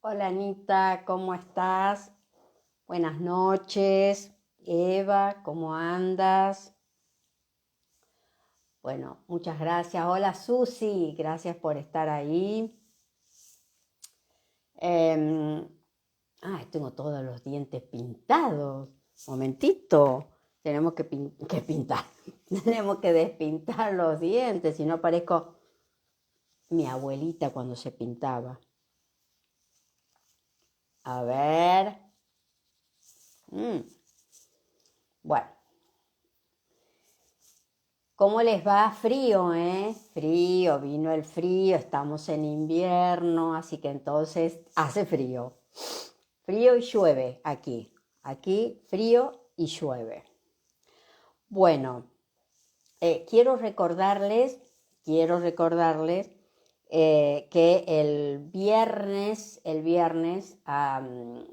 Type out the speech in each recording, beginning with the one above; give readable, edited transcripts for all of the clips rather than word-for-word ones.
Hola Anita, ¿cómo estás? Buenas noches. Eva, ¿cómo andas? Bueno, muchas gracias. Hola Susi, gracias por estar ahí. Em, Tengo todos los dientes pintados. Momentito, tenemos que pintar. Tenemos que despintar los dientes, si no parezco mi abuelita cuando se pintaba. A ver. Mm, Bueno. ¿Cómo les va? Frío, ¿eh? Frío, vino el frío, estamos en invierno, así que entonces hace frío. Frío y llueve aquí. Aquí frío y llueve. Bueno, quiero recordarles que el viernes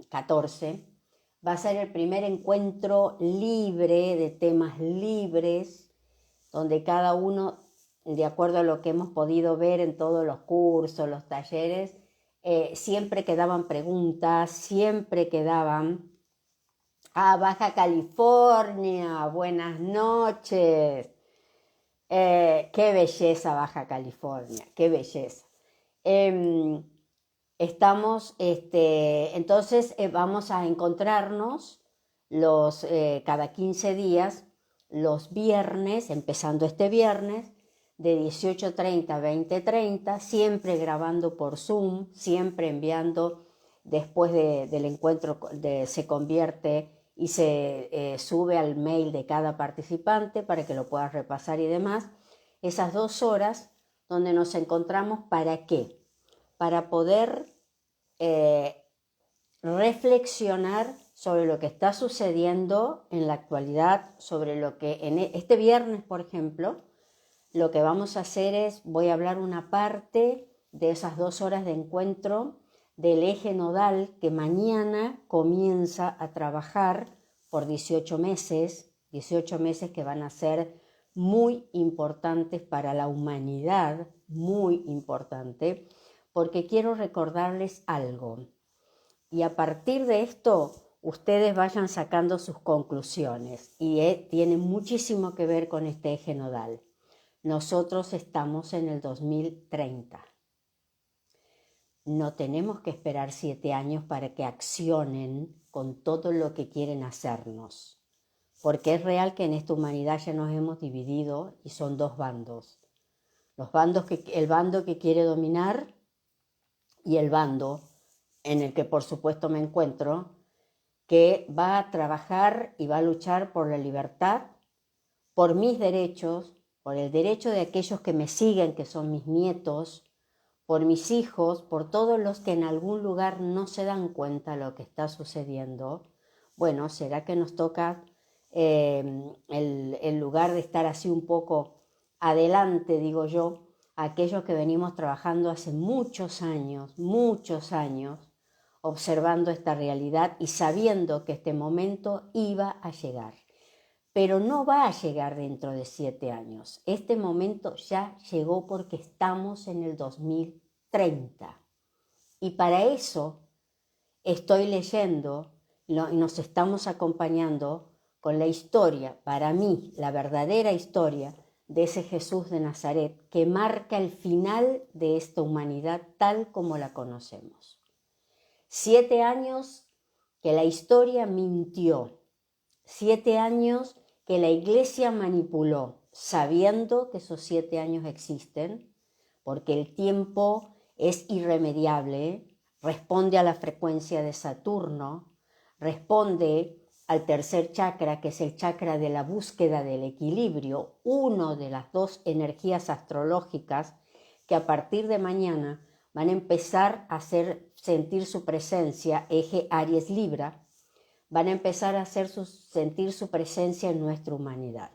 14, va a ser el primer encuentro libre de temas libres donde cada uno, de acuerdo a lo que hemos podido ver en todos los cursos, los talleres, siempre quedaban preguntas, siempre quedaban, Baja California, buenas noches. Qué belleza Baja California, qué belleza. Eh, entonces vamos a encontrarnos cada 15 días, los viernes, empezando este viernes, de 18:30 a 20:30, siempre grabando por Zoom, siempre enviando después del encuentro, se convierte y se sube al mail de cada participante para que lo puedas repasar y demás. Esas 2 horas donde nos encontramos, ¿para qué? Para poder eh, reflexionar sobre lo que está sucediendo en la actualidad, sobre lo que en este viernes, por ejemplo, lo que vamos a hacer es, voy a hablar una parte de esas 2 horas de encuentro del eje nodal que mañana comienza a trabajar por 18 meses que van a ser muy importantes para la humanidad, muy importante, porque quiero recordarles algo. Y a partir de esto, ustedes vayan sacando sus conclusiones. Y tiene muchísimo que ver con este eje nodal. Nosotros estamos en el 2030. No tenemos que esperar 7 años para que accionen con todo lo que quieren hacernos. Porque es real que en esta humanidad ya nos hemos dividido y son 2 bandos. El bando que quiere dominar y el bando en el que por supuesto me encuentro, que va a trabajar y va a luchar por la libertad, por mis derechos, por el derecho de aquellos que me siguen, que son mis nietos, por mis hijos, por todos los que en algún lugar no se dan cuenta de lo que está sucediendo. Bueno, será que nos toca, el lugar de estar así un poco adelante, digo yo, aquellos que venimos trabajando hace muchos años, observando esta realidad y sabiendo que este momento iba a llegar. Pero no va a llegar dentro de 7 años. Este momento ya llegó porque estamos en el 2030. Y para eso estoy leyendo y nos estamos acompañando con la historia, para mí, la verdadera historia de ese Jesús de Nazaret que marca el final de esta humanidad tal como la conocemos. 7 años que la historia mintió, 7 años que la iglesia manipuló, sabiendo que esos 7 años existen, porque el tiempo es irremediable, responde a la frecuencia de Saturno, responde al tercer chakra, que es el chakra de la búsqueda del equilibrio, uno de las 2 energías astrológicas que a partir de mañana van a empezar a sentir su presencia, eje Aries-Libra, van a empezar a sentir su presencia en nuestra humanidad.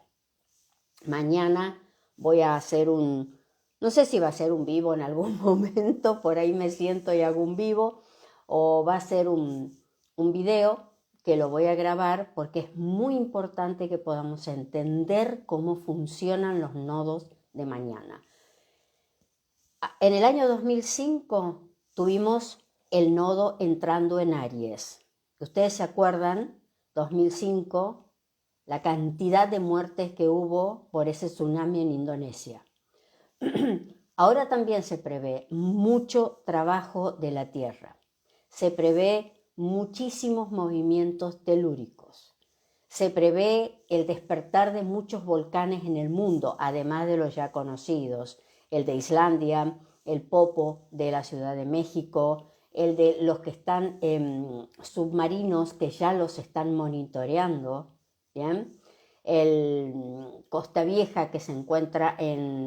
Mañana voy a hacer no sé si va a ser un vivo en algún momento, por ahí me siento y hago un vivo, o va a ser un video que lo voy a grabar porque es muy importante que podamos entender cómo funcionan los nodos de mañana. En el año 2005 tuvimos el nodo entrando en Aries. Ustedes se acuerdan, 2005, la cantidad de muertes que hubo por ese tsunami en Indonesia. Ahora también se prevé mucho trabajo de la Tierra. Se prevé muchísimos movimientos telúricos. Se prevé el despertar de muchos volcanes en el mundo, además de los ya conocidos, el de Islandia, el Popo de la Ciudad de México, el de los que están submarinos que ya los están monitoreando, ¿bien? El Costa Vieja que se encuentra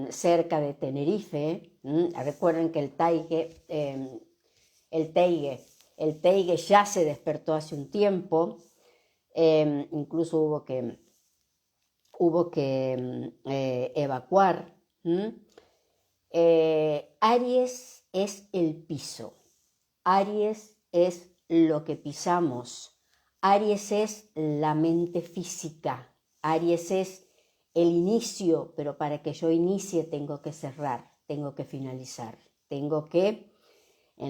cerca de Tenerife. Recuerden que el Teide ya se despertó hace un tiempo, incluso hubo que evacuar. Aries es el piso, Aries es lo que pisamos, Aries es la mente física, Aries es el inicio, pero para que yo inicie tengo que cerrar, tengo que finalizar, en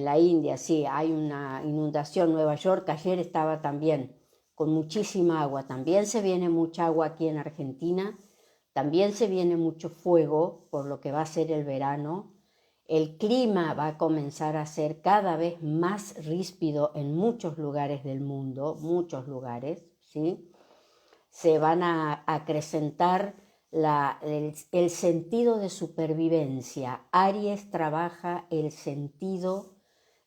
la India, sí, hay una inundación. Nueva York ayer estaba también con muchísima agua. También se viene mucha agua aquí en Argentina. También se viene mucho fuego por lo que va a ser el verano. El clima va a comenzar a ser cada vez más ríspido en muchos lugares del mundo, muchos lugares, ¿sí? Se van a acrecentar el sentido de supervivencia. Aries trabaja el sentido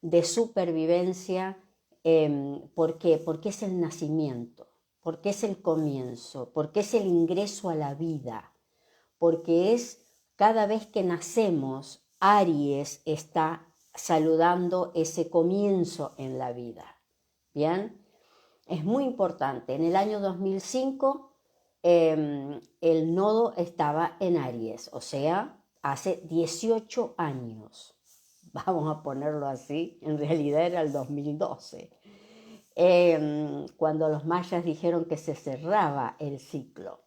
de supervivencia. ¿Por qué? Porque es el nacimiento, porque es el comienzo, porque es el ingreso a la vida, porque es cada vez que nacemos, Aries está saludando ese comienzo en la vida. ¿Bien? Es muy importante. En el año 2005 el nodo estaba en Aries, o sea, hace 18 años. Vamos a ponerlo así, en realidad era el 2012, cuando los mayas dijeron que se cerraba el ciclo.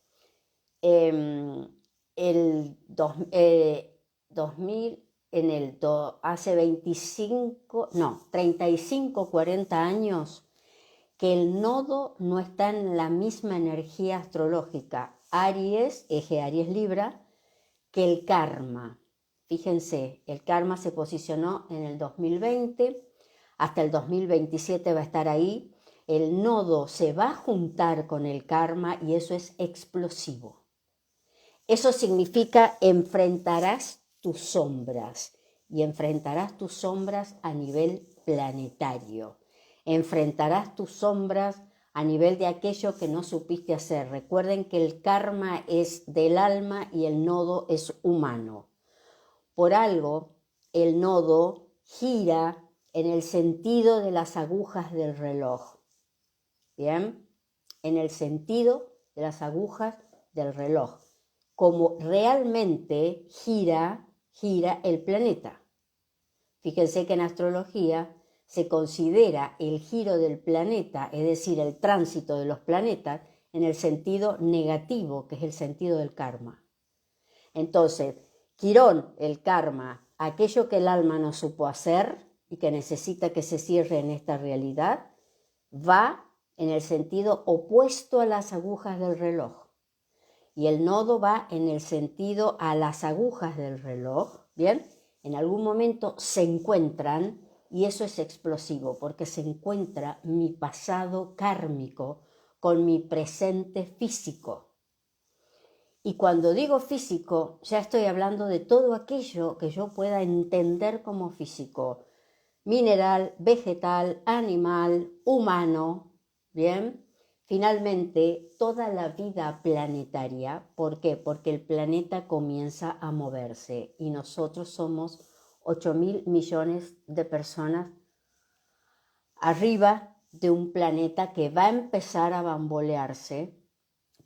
Hace 35, 40 años que el nodo no está en la misma energía astrológica, Aries, eje Aries-Libra, que el karma. Fíjense, el karma se posicionó en el 2020, hasta el 2027 va a estar ahí. El nodo se va a juntar con el karma y eso es explosivo. Eso significa enfrentarás tus sombras y enfrentarás tus sombras a nivel planetario. Enfrentarás tus sombras a nivel de aquello que no supiste hacer. Recuerden que el karma es del alma y el nodo es humano. Por algo, el nodo gira en el sentido de las agujas del reloj. ¿Bien? En el sentido de las agujas del reloj. Como realmente gira el planeta. Fíjense que en astrología se considera el giro del planeta, es decir, el tránsito de los planetas, en el sentido negativo, que es el sentido del karma. Entonces, Quirón, el karma, aquello que el alma no supo hacer y que necesita que se cierre en esta realidad, va en el sentido opuesto a las agujas del reloj. Y el nodo va en el sentido a las agujas del reloj, ¿bien? En algún momento se encuentran y eso es explosivo porque se encuentra mi pasado kármico con mi presente físico. Y cuando digo físico, ya estoy hablando de todo aquello que yo pueda entender como físico. Mineral, vegetal, animal, humano, ¿bien? Finalmente, toda la vida planetaria. ¿Por qué? Porque el planeta comienza a moverse y nosotros somos 8.000 millones de personas arriba de un planeta que va a empezar a bambolearse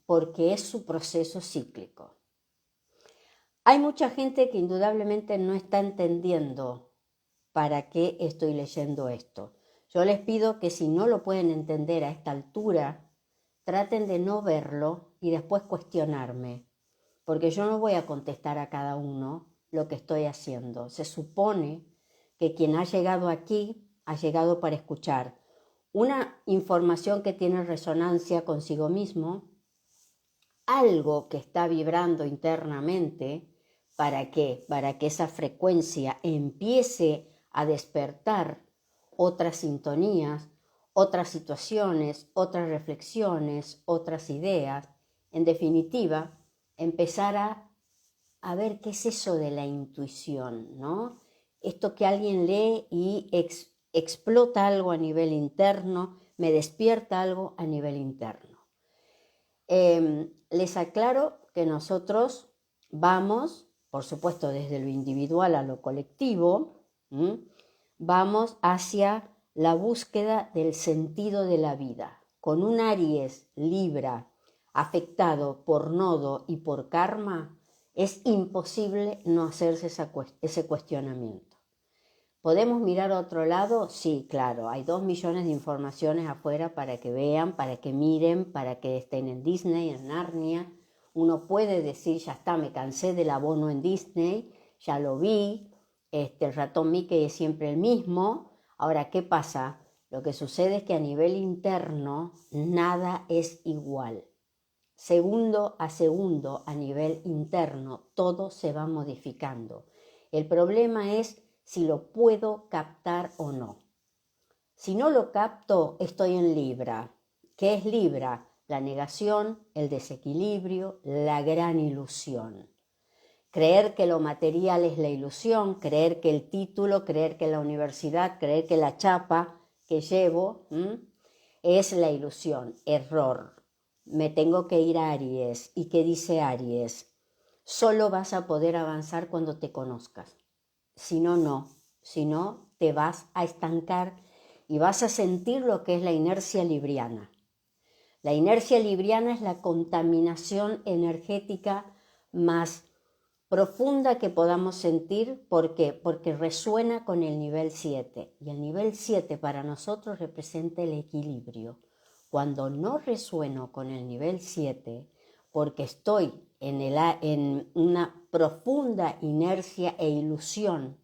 porque es su proceso cíclico. Hay mucha gente que indudablemente no está entendiendo para qué estoy leyendo esto. Yo les pido que si no lo pueden entender a esta altura, traten de no verlo y después cuestionarme, porque yo no voy a contestar a cada uno lo que estoy haciendo. Se supone que quien ha llegado aquí has llegado para escuchar una información que tiene resonancia consigo mismo, algo que está vibrando internamente. ¿Para qué? Para que esa frecuencia empiece a despertar otras sintonías, otras situaciones, otras reflexiones, otras ideas. En definitiva, empezar a ver qué es eso de la intuición, ¿no? Esto que alguien lee y explota algo a nivel interno, me despierta algo a nivel interno. Les aclaro que nosotros vamos, por supuesto, desde lo individual a lo colectivo, vamos hacia la búsqueda del sentido de la vida. Con un Aries Libra afectado por nodo y por karma, es imposible no hacerse ese cuestionamiento. ¿Podemos mirar a otro lado? Sí, claro, hay 2 millones de informaciones afuera para que vean, para que miren, para que estén en Disney, en Narnia. Uno puede decir, ya está, me cansé del abono en Disney, ya lo vi, el ratón Mickey es siempre el mismo. Ahora, ¿qué pasa? Lo que sucede es que a nivel interno nada es igual. Segundo a segundo, a nivel interno, todo se va modificando. El problema es si lo puedo captar o no. Si no lo capto, estoy en Libra. ¿Qué es Libra? La negación, el desequilibrio, la gran ilusión. Creer que lo material es la ilusión, creer que el título, creer que la universidad, creer que la chapa que llevo es la ilusión. Error. Me tengo que ir a Aries. ¿Y qué dice Aries? Solo vas a poder avanzar cuando te conozcas. Si no, no. Si no, te vas a estancar y vas a sentir lo que es la inercia libriana. La inercia libriana es la contaminación energética más profunda que podamos sentir. ¿Por qué? Porque resuena con el nivel 7. Y el nivel 7 para nosotros representa el equilibrio. Cuando no resueno con el nivel 7, porque estoy en una profunda inercia e ilusión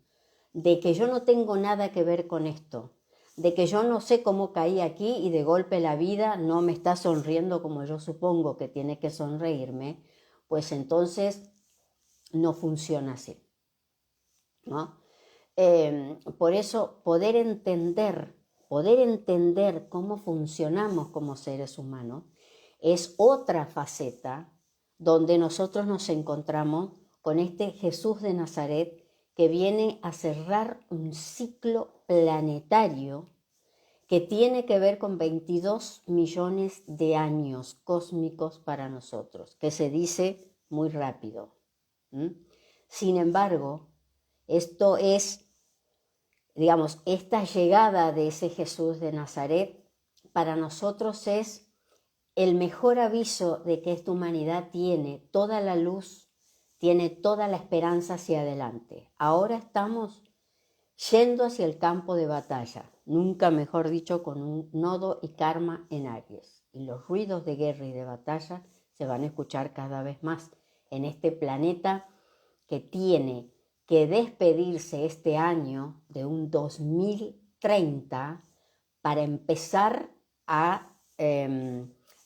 de que yo no tengo nada que ver con esto, de que yo no sé cómo caí aquí y de golpe la vida no me está sonriendo como yo supongo que tiene que sonreírme, pues entonces no funciona así, ¿no? Por eso poder entender cómo funcionamos como seres humanos es otra faceta donde nosotros nos encontramos con este Jesús de Nazaret que viene a cerrar un ciclo planetario que tiene que ver con 22 millones de años cósmicos para nosotros, que se dice muy rápido. Sin embargo, esto es, digamos, esta llegada de ese Jesús de Nazaret para nosotros es el mejor aviso de que esta humanidad tiene toda la luz, tiene toda la esperanza hacia adelante. Ahora estamos yendo hacia el campo de batalla, nunca mejor dicho, con un nodo y karma en Aries. Y los ruidos de guerra y de batalla se van a escuchar cada vez más en este planeta que tiene que despedirse este año de un 2030 para empezar a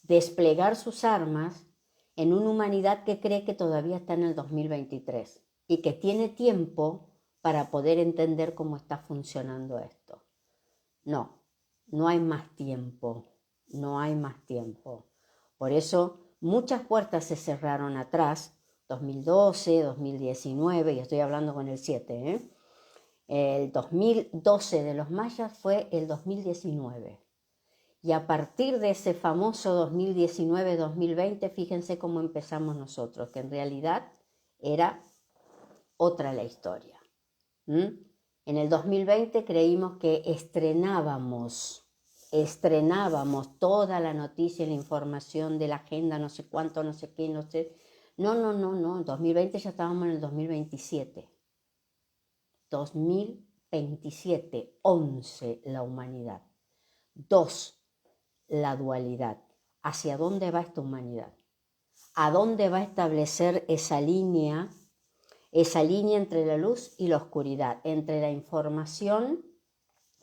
desplegar sus armas en una humanidad que cree que todavía está en el 2023 y que tiene tiempo para poder entender cómo está funcionando esto. No, no hay más tiempo, no hay más tiempo. Por eso muchas puertas se cerraron atrás, 2012, 2019, y estoy hablando con el 7, El 2012 de los mayas fue el 2019. Y a partir de ese famoso 2019-2020, fíjense cómo empezamos nosotros, que en realidad era otra la historia. En el 2020 creímos que estrenábamos toda la noticia y la información de la agenda, no sé cuánto, no sé qué, no sé. No, en 2020 ya estábamos en el 2027. 2027, 11 la humanidad. 2, la dualidad. ¿Hacia dónde va esta humanidad? ¿A dónde va a establecer esa línea entre la luz y la oscuridad, entre la información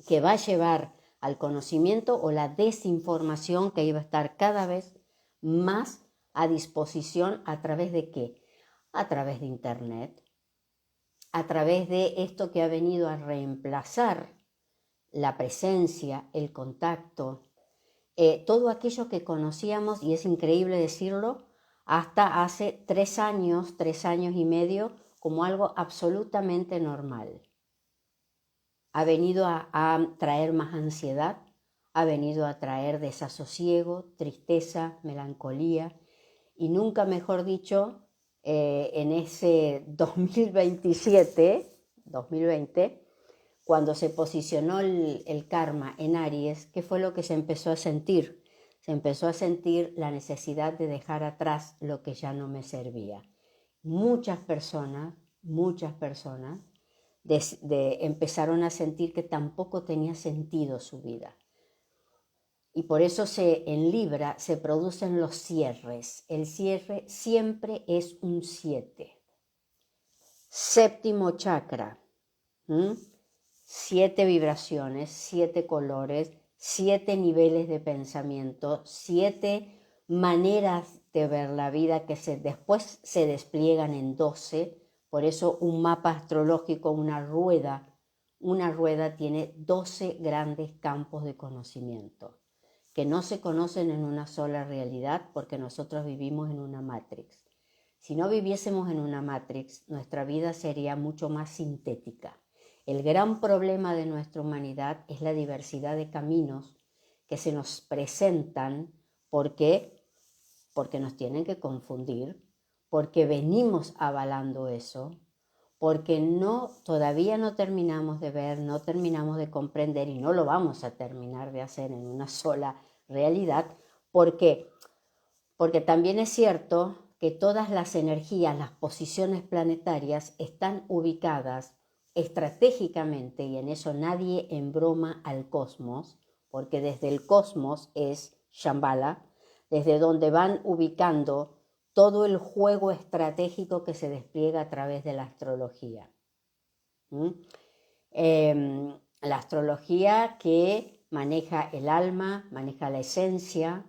que va a llevar al conocimiento o la desinformación que iba a estar cada vez más a disposición a través de ¿qué? A través de Internet, a través de esto que ha venido a reemplazar la presencia, el contacto, todo aquello que conocíamos, y es increíble decirlo, hasta hace 3 años y medio, como algo absolutamente normal. Ha venido a traer más ansiedad, ha venido a traer desasosiego, tristeza, melancolía, y nunca mejor dicho, en ese 2020, cuando se posicionó el karma en Aries, ¿qué fue lo que se empezó a sentir? Se empezó a sentir la necesidad de dejar atrás lo que ya no me servía. Muchas personas empezaron a sentir que tampoco tenía sentido su vida. Y por eso en Libra se producen los cierres. El cierre siempre es un 7. Séptimo chakra. 7 vibraciones, 7 colores, 7 niveles de pensamiento, 7 maneras de ver la vida que después se despliegan en 12. Por eso un mapa astrológico, una rueda tiene 12 grandes campos de conocimiento que no se conocen en una sola realidad porque nosotros vivimos en una matrix. Si no viviésemos en una matrix, nuestra vida sería mucho más sintética. El gran problema de nuestra humanidad es la diversidad de caminos que se nos presentan porque nos tienen que confundir, porque venimos avalando eso, porque todavía no terminamos de ver, no terminamos de comprender y no lo vamos a terminar de hacer en una sola realidad, porque también es cierto que todas las energías, las posiciones planetarias están ubicadas estratégicamente, y en eso nadie embroma al cosmos, porque desde el cosmos es Shambhala, desde donde van ubicando todo el juego estratégico que se despliega a través de la astrología. La astrología que maneja el alma, maneja la esencia,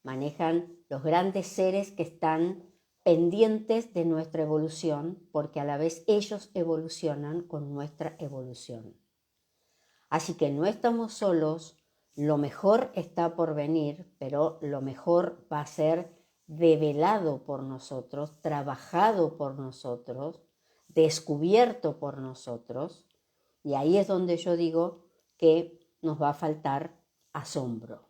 manejan los grandes seres que están pendientes de nuestra evolución, porque a la vez ellos evolucionan con nuestra evolución. Así que no estamos solos, lo mejor está por venir, pero lo mejor va a ser develado por nosotros, trabajado por nosotros, descubierto por nosotros, y ahí es donde yo digo que nos va a faltar asombro.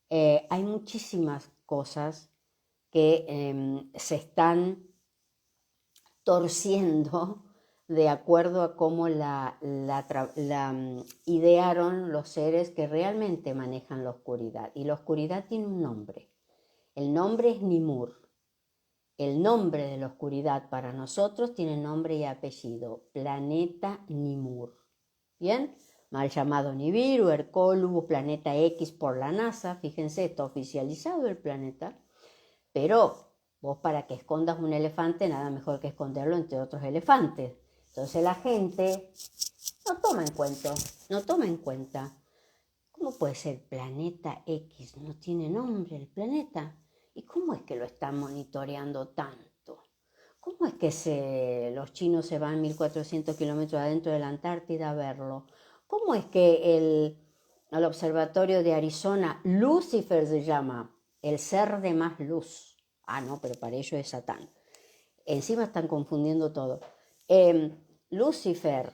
Hay muchísimas cosas que se están torciendo de acuerdo a cómo la idearon los seres que realmente manejan la oscuridad. Y la oscuridad tiene un nombre. El nombre es Nimur. El nombre de la oscuridad para nosotros tiene nombre y apellido. Planeta Nimur. ¿Bien? Mal llamado Nibiru, Hercólubus, Planeta X por la NASA. Fíjense, está oficializado el planeta. Pero vos, para que escondas un elefante, nada mejor que esconderlo entre otros elefantes. Entonces la gente no toma en cuenta. ¿Cómo puede ser Planeta X? No tiene nombre el planeta. ¿Y cómo es que lo están monitoreando tanto? ¿Cómo es que los chinos se van 1400 kilómetros adentro de la Antártida a verlo? ¿Cómo es que el observatorio de Arizona, Lucifer se llama, el ser de más luz? Ah, no, pero para ello es Satán. Encima están confundiendo todo. Lucifer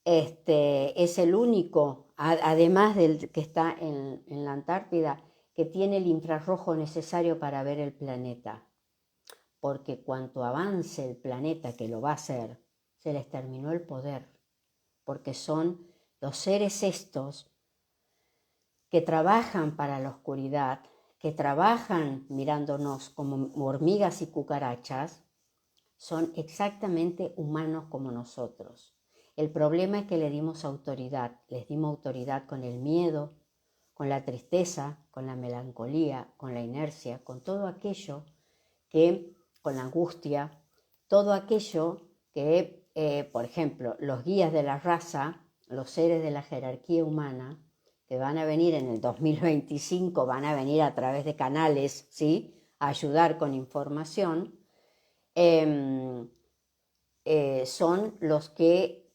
es el único, además del que está en la Antártida, que tiene el infrarrojo necesario para ver el planeta. Porque cuanto avance el planeta, que lo va a hacer, se les terminó el poder. Porque son los seres estos que trabajan para la oscuridad, que trabajan mirándonos como hormigas y cucarachas, son exactamente humanos como nosotros. El problema es que les dimos autoridad con el miedo, con la tristeza, con la melancolía, con la inercia, con todo aquello con la angustia, todo aquello que, por ejemplo, los guías de la raza, los seres de la jerarquía humana, que van a venir en el 2025, van a venir a través de canales, ¿sí?, a ayudar con información, son los que,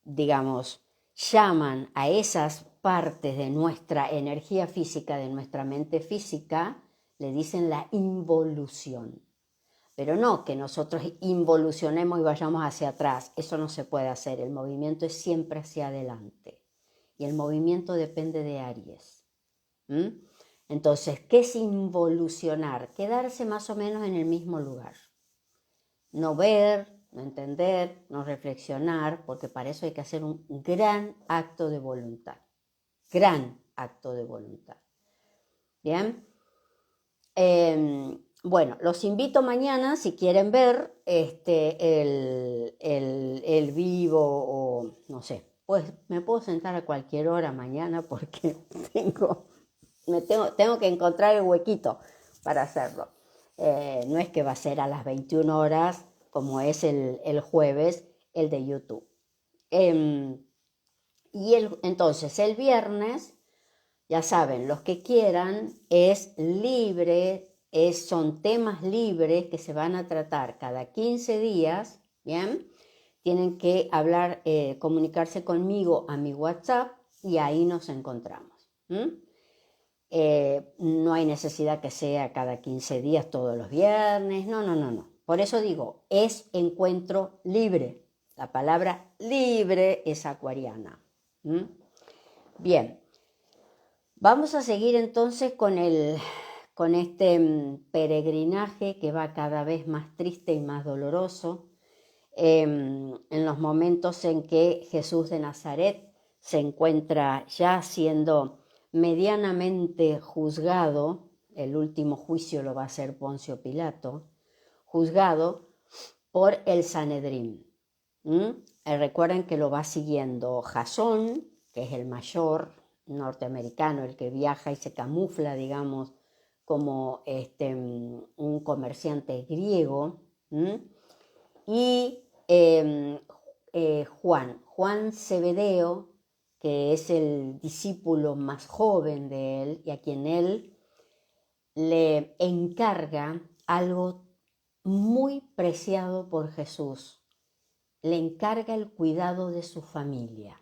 digamos, llaman a esas partes de nuestra energía física, de nuestra mente física, le dicen la involución. Pero no que nosotros involucionemos y vayamos hacia atrás, eso no se puede hacer, el movimiento es siempre hacia adelante y el movimiento depende de Aries. Entonces, ¿qué es involucionar? Quedarse más o menos en el mismo lugar, no ver, no entender, no reflexionar, porque para eso hay que hacer un gran acto de voluntad, gran acto de voluntad. ¿Bien? Bueno, los invito mañana, si quieren ver el vivo o no sé, pues me puedo sentar a cualquier hora mañana porque tengo que encontrar el huequito para hacerlo. No es que va a ser a las 21 horas como es el jueves el de YouTube. Entonces el viernes, ya saben, los que quieran, es libre, son temas libres que se van a tratar cada 15 días, ¿bien? Tienen que hablar, comunicarse conmigo a mi WhatsApp y ahí nos encontramos. No hay necesidad que sea cada 15 días, todos los viernes, no. Por eso digo, es encuentro libre. La palabra libre es acuariana. Bien. Vamos a seguir entonces con este peregrinaje que va cada vez más triste y más doloroso, en los momentos en que Jesús de Nazaret se encuentra ya siendo medianamente juzgado, el último juicio lo va a hacer Poncio Pilato, juzgado por el Sanedrín. Recuerden que lo va siguiendo Jasón, que es el mayor norteamericano, el que viaja y se camufla, digamos, como un comerciante griego, y Juan Zebedeo, que es el discípulo más joven de él y a quien él le encarga algo muy preciado por Jesús, le encarga el cuidado de su familia.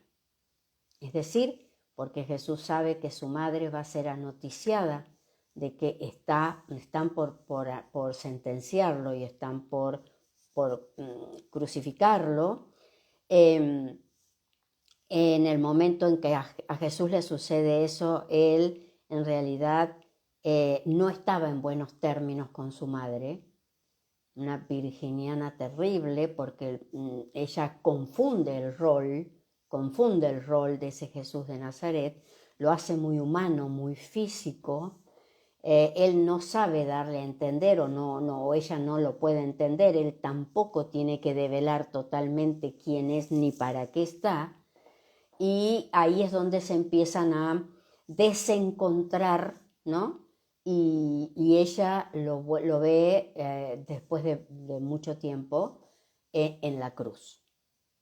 Es decir, porque Jesús sabe que su madre va a ser anoticiada de que están por sentenciarlo y están por crucificarlo. En el momento en que a Jesús le sucede eso, él en realidad no estaba en buenos términos con su madre, una virginiana terrible, porque ella confunde el rol de ese Jesús de Nazaret, lo hace muy humano, muy físico. Él no sabe darle a entender o ella no lo puede entender, él tampoco tiene que develar totalmente quién es ni para qué está, y ahí es donde se empiezan a desencontrar, ¿no? Y ella lo ve después de mucho tiempo en la cruz,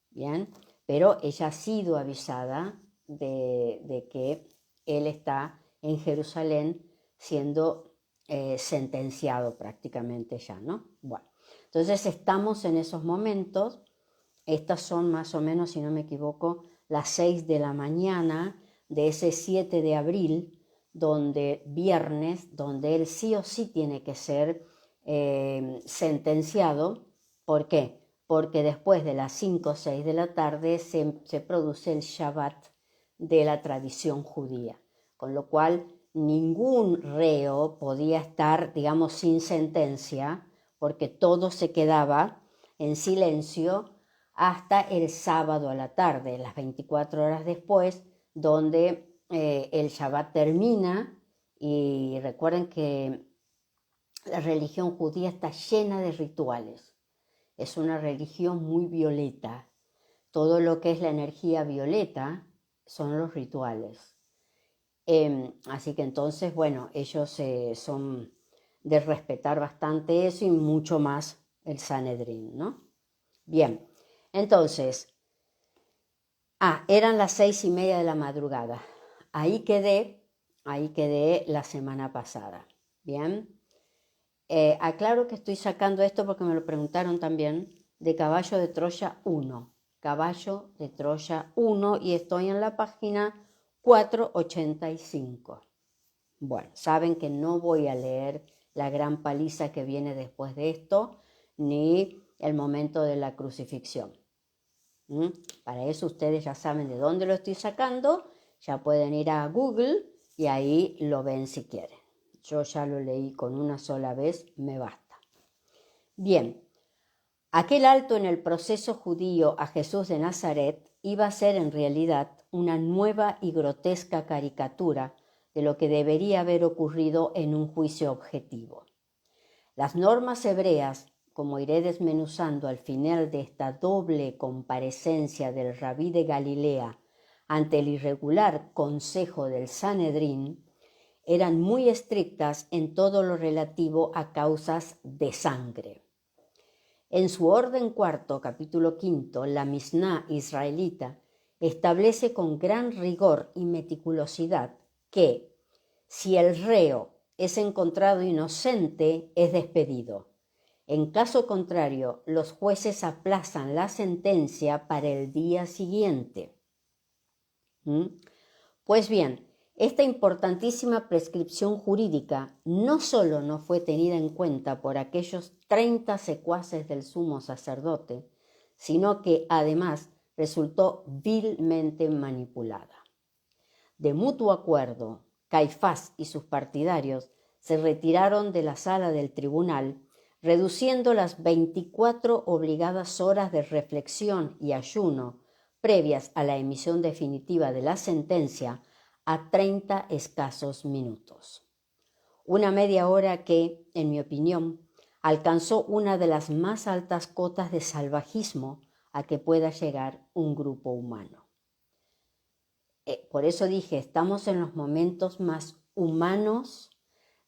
¿bien? Pero ella ha sido avisada de que él está en Jerusalén siendo sentenciado prácticamente ya, ¿no? Bueno, entonces estamos en esos momentos. Estas son más o menos, si no me equivoco, las 6 de la mañana de ese 7 de abril, viernes, donde él sí o sí tiene que ser sentenciado. ¿Por qué? Porque después de las 5 o 6 de la tarde se produce el Shabbat de la tradición judía, con lo cual ningún reo podía estar, digamos, sin sentencia, porque todo se quedaba en silencio hasta el sábado a la tarde, las 24 horas después, donde el Shabbat termina. Y recuerden que la religión judía está llena de rituales. Es una religión muy violeta. Todo lo que es la energía violeta son los rituales. Así que entonces, bueno, ellos son de respetar bastante eso y mucho más el Sanedrín, ¿no? Bien, Entonces, eran las 6:30 de la madrugada. Ahí quedé la semana pasada. Bien. Aclaro que estoy sacando esto porque me lo preguntaron también, de Caballo de Troya 1. Caballo de Troya 1 y estoy en la página 485. Bueno, saben que no voy a leer la gran paliza que viene después de esto, ni el momento de la crucifixión. Para eso ustedes ya saben de dónde lo estoy sacando, ya pueden ir a Google y ahí lo ven si quieren. Yo ya lo leí con una sola vez, me basta. Bien, aquel alto en el proceso judío a Jesús de Nazaret iba a ser en realidad una nueva y grotesca caricatura de lo que debería haber ocurrido en un juicio objetivo. Las normas hebreas, como iré desmenuzando al final de esta doble comparecencia del rabí de Galilea ante el irregular consejo del Sanedrín, eran muy estrictas en todo lo relativo a causas de sangre. En su orden cuarto, capítulo quinto, la Misná israelita establece con gran rigor y meticulosidad que, si el reo es encontrado inocente, es despedido. En caso contrario, los jueces aplazan la sentencia para el día siguiente. Pues bien, esta importantísima prescripción jurídica no solo no fue tenida en cuenta por aquellos 30 secuaces del sumo sacerdote, sino que además resultó vilmente manipulada. De mutuo acuerdo, Caifás y sus partidarios se retiraron de la sala del tribunal, reduciendo las 24 obligadas horas de reflexión y ayuno previas a la emisión definitiva de la sentencia a 30 escasos minutos. Una media hora que, en mi opinión, alcanzó una de las más altas cotas de salvajismo a que pueda llegar un grupo humano. Por eso dije, estamos en los momentos más humanos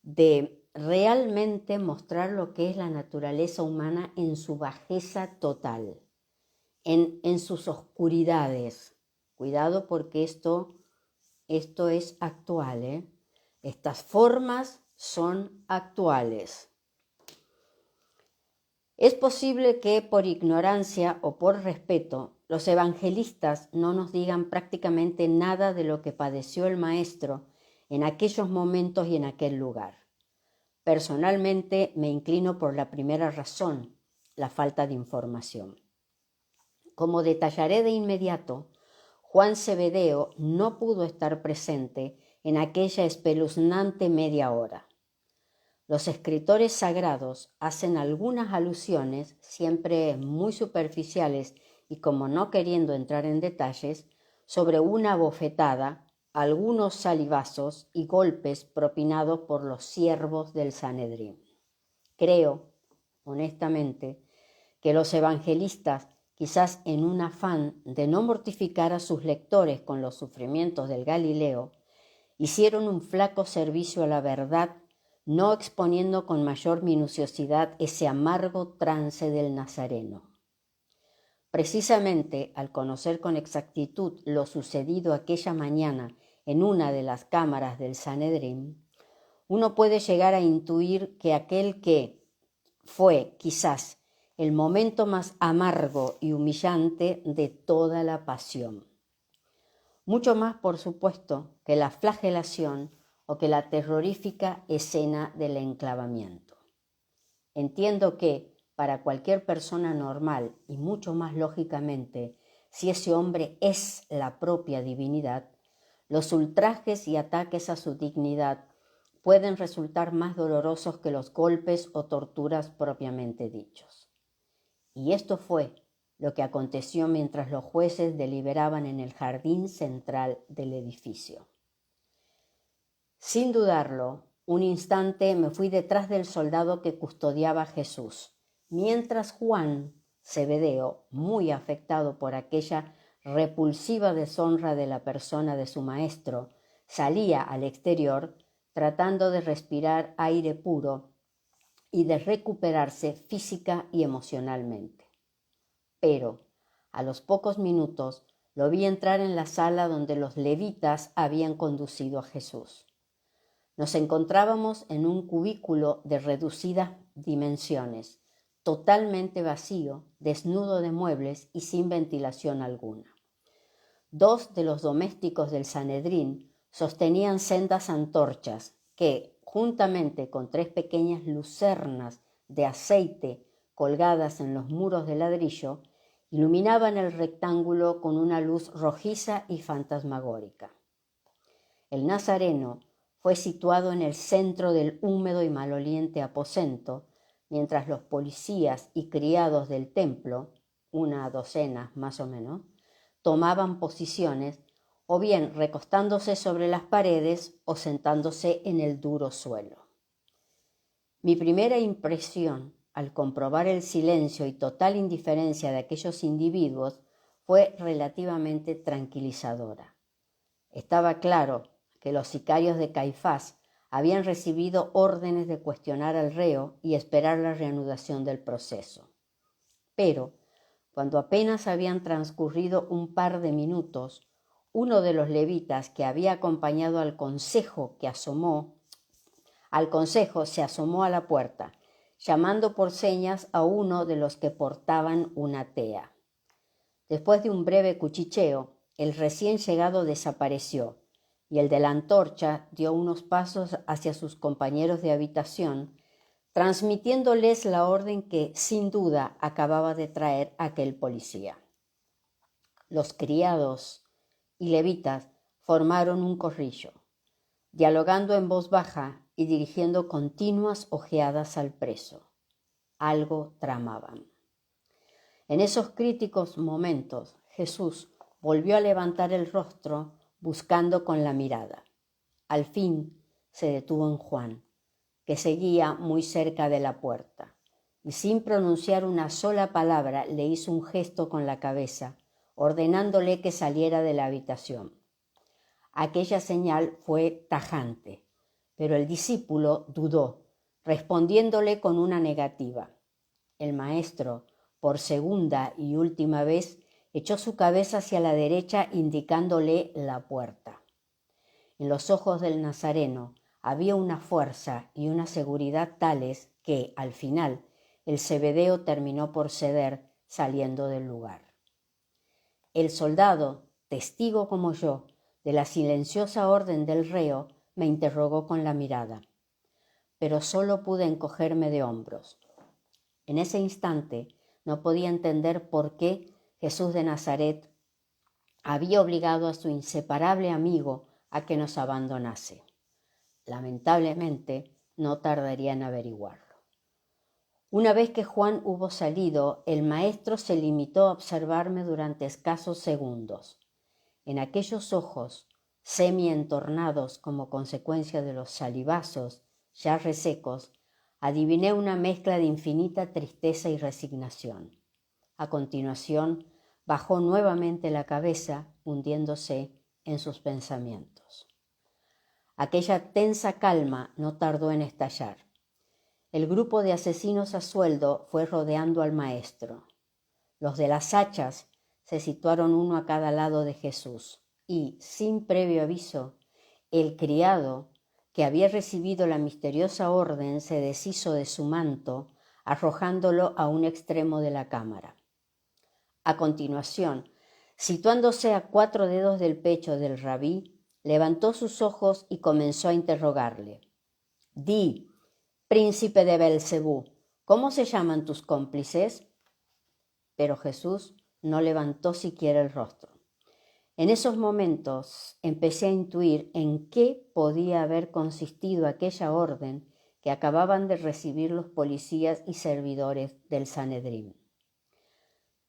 de realmente mostrar lo que es la naturaleza humana en su bajeza total, en sus oscuridades. Cuidado porque esto es actual, ¿eh? Estas formas son actuales. Es posible que por ignorancia o por respeto los evangelistas no nos digan prácticamente nada de lo que padeció el Maestro en aquellos momentos y en aquel lugar. Personalmente me inclino por la primera razón, la falta de información. Como detallaré de inmediato, Juan Zebedeo no pudo estar presente en aquella espeluznante media hora. Los escritores sagrados hacen algunas alusiones, siempre muy superficiales y como no queriendo entrar en detalles, sobre una bofetada, algunos salivazos y golpes propinados por los siervos del Sanedrín. Creo, honestamente, que los evangelistas, quizás en un afán de no mortificar a sus lectores con los sufrimientos del Galileo, hicieron un flaco servicio a la verdad, no exponiendo con mayor minuciosidad ese amargo trance del Nazareno. Precisamente al conocer con exactitud lo sucedido aquella mañana en una de las cámaras del Sanedrín, uno puede llegar a intuir que aquel que fue, quizás, el momento más amargo y humillante de toda la pasión. Mucho más, por supuesto, que la flagelación o que la terrorífica escena del enclavamiento. Entiendo que, para cualquier persona normal, y mucho más lógicamente, si ese hombre es la propia divinidad, los ultrajes y ataques a su dignidad pueden resultar más dolorosos que los golpes o torturas propiamente dichos. Y esto fue lo que aconteció mientras los jueces deliberaban en el jardín central del edificio. Sin dudarlo, un instante me fui detrás del soldado que custodiaba a Jesús, mientras Juan, Zebedeo, muy afectado por aquella repulsiva deshonra de la persona de su maestro, salía al exterior tratando de respirar aire puro y de recuperarse física y emocionalmente. Pero, A los pocos minutos lo vi entrar en la sala donde los levitas habían conducido a Jesús. Nos encontrábamos en un cubículo de reducidas dimensiones, totalmente vacío, desnudo de muebles y sin ventilación alguna. Dos de los domésticos del Sanedrín sostenían sendas antorchas que, juntamente con tres pequeñas lucernas de aceite colgadas en los muros de ladrillo, iluminaban el rectángulo con una luz rojiza y fantasmagórica. El Nazareno fue situado en el centro del húmedo y maloliente aposento, mientras los policías y criados del templo, una docena más o menos, tomaban posiciones, o bien recostándose sobre las paredes o sentándose en el duro suelo. Mi primera impresión, al comprobar el silencio y total indiferencia de aquellos individuos, fue relativamente tranquilizadora. Estaba claro que los sicarios de Caifás habían recibido órdenes de cuestionar al reo y esperar la reanudación del proceso. Pero, cuando apenas habían transcurrido un par de minutos, uno de los levitas que había acompañado al consejo se asomó a la puerta, llamando por señas a uno de los que portaban una tea. Después de un breve cuchicheo, el recién llegado desapareció y el de la antorcha dio unos pasos hacia sus compañeros de habitación, transmitiéndoles la orden que, sin duda, acababa de traer aquel policía. Los criados y levitas formaron un corrillo, dialogando en voz baja y dirigiendo continuas ojeadas al preso. Algo tramaban. En esos críticos momentos, Jesús volvió a levantar el rostro buscando con la mirada. Al fin se detuvo en Juan, que seguía muy cerca de la puerta, y sin pronunciar una sola palabra le hizo un gesto con la cabeza, ordenándole que saliera de la habitación. Aquella señal fue tajante, pero el discípulo dudó, respondiéndole con una negativa. El maestro, por segunda y última vez, echó su cabeza hacia la derecha, indicándole la puerta. En los ojos del Nazareno había una fuerza y una seguridad tales que, al final, el zebedeo terminó por ceder, saliendo del lugar. El soldado, testigo como yo, de la silenciosa orden del reo, me interrogó con la mirada, pero solo pude encogerme de hombros. En ese instante no podía entender por qué Jesús de Nazaret había obligado a su inseparable amigo a que nos abandonase. Lamentablemente, no tardaría en averiguarlo. Una vez que Juan hubo salido, el maestro se limitó a observarme durante escasos segundos. En aquellos ojos, semi-entornados como consecuencia de los salivazos ya resecos, adiviné una mezcla de infinita tristeza y resignación. A continuación, bajó nuevamente la cabeza, hundiéndose en sus pensamientos. Aquella tensa calma no tardó en estallar. El grupo de asesinos a sueldo fue rodeando al maestro. Los de las hachas se situaron uno a cada lado de Jesús y, sin previo aviso, el criado, que había recibido la misteriosa orden, se deshizo de su manto, arrojándolo a un extremo de la cámara. A continuación, situándose a 4 dedos del pecho del rabí, levantó sus ojos y comenzó a interrogarle. «Di, príncipe de Belcebú, ¿cómo se llaman tus cómplices?» Pero Jesús no levantó siquiera el rostro. En esos momentos empecé a intuir en qué podía haber consistido aquella orden que acababan de recibir los policías y servidores del Sanedrín.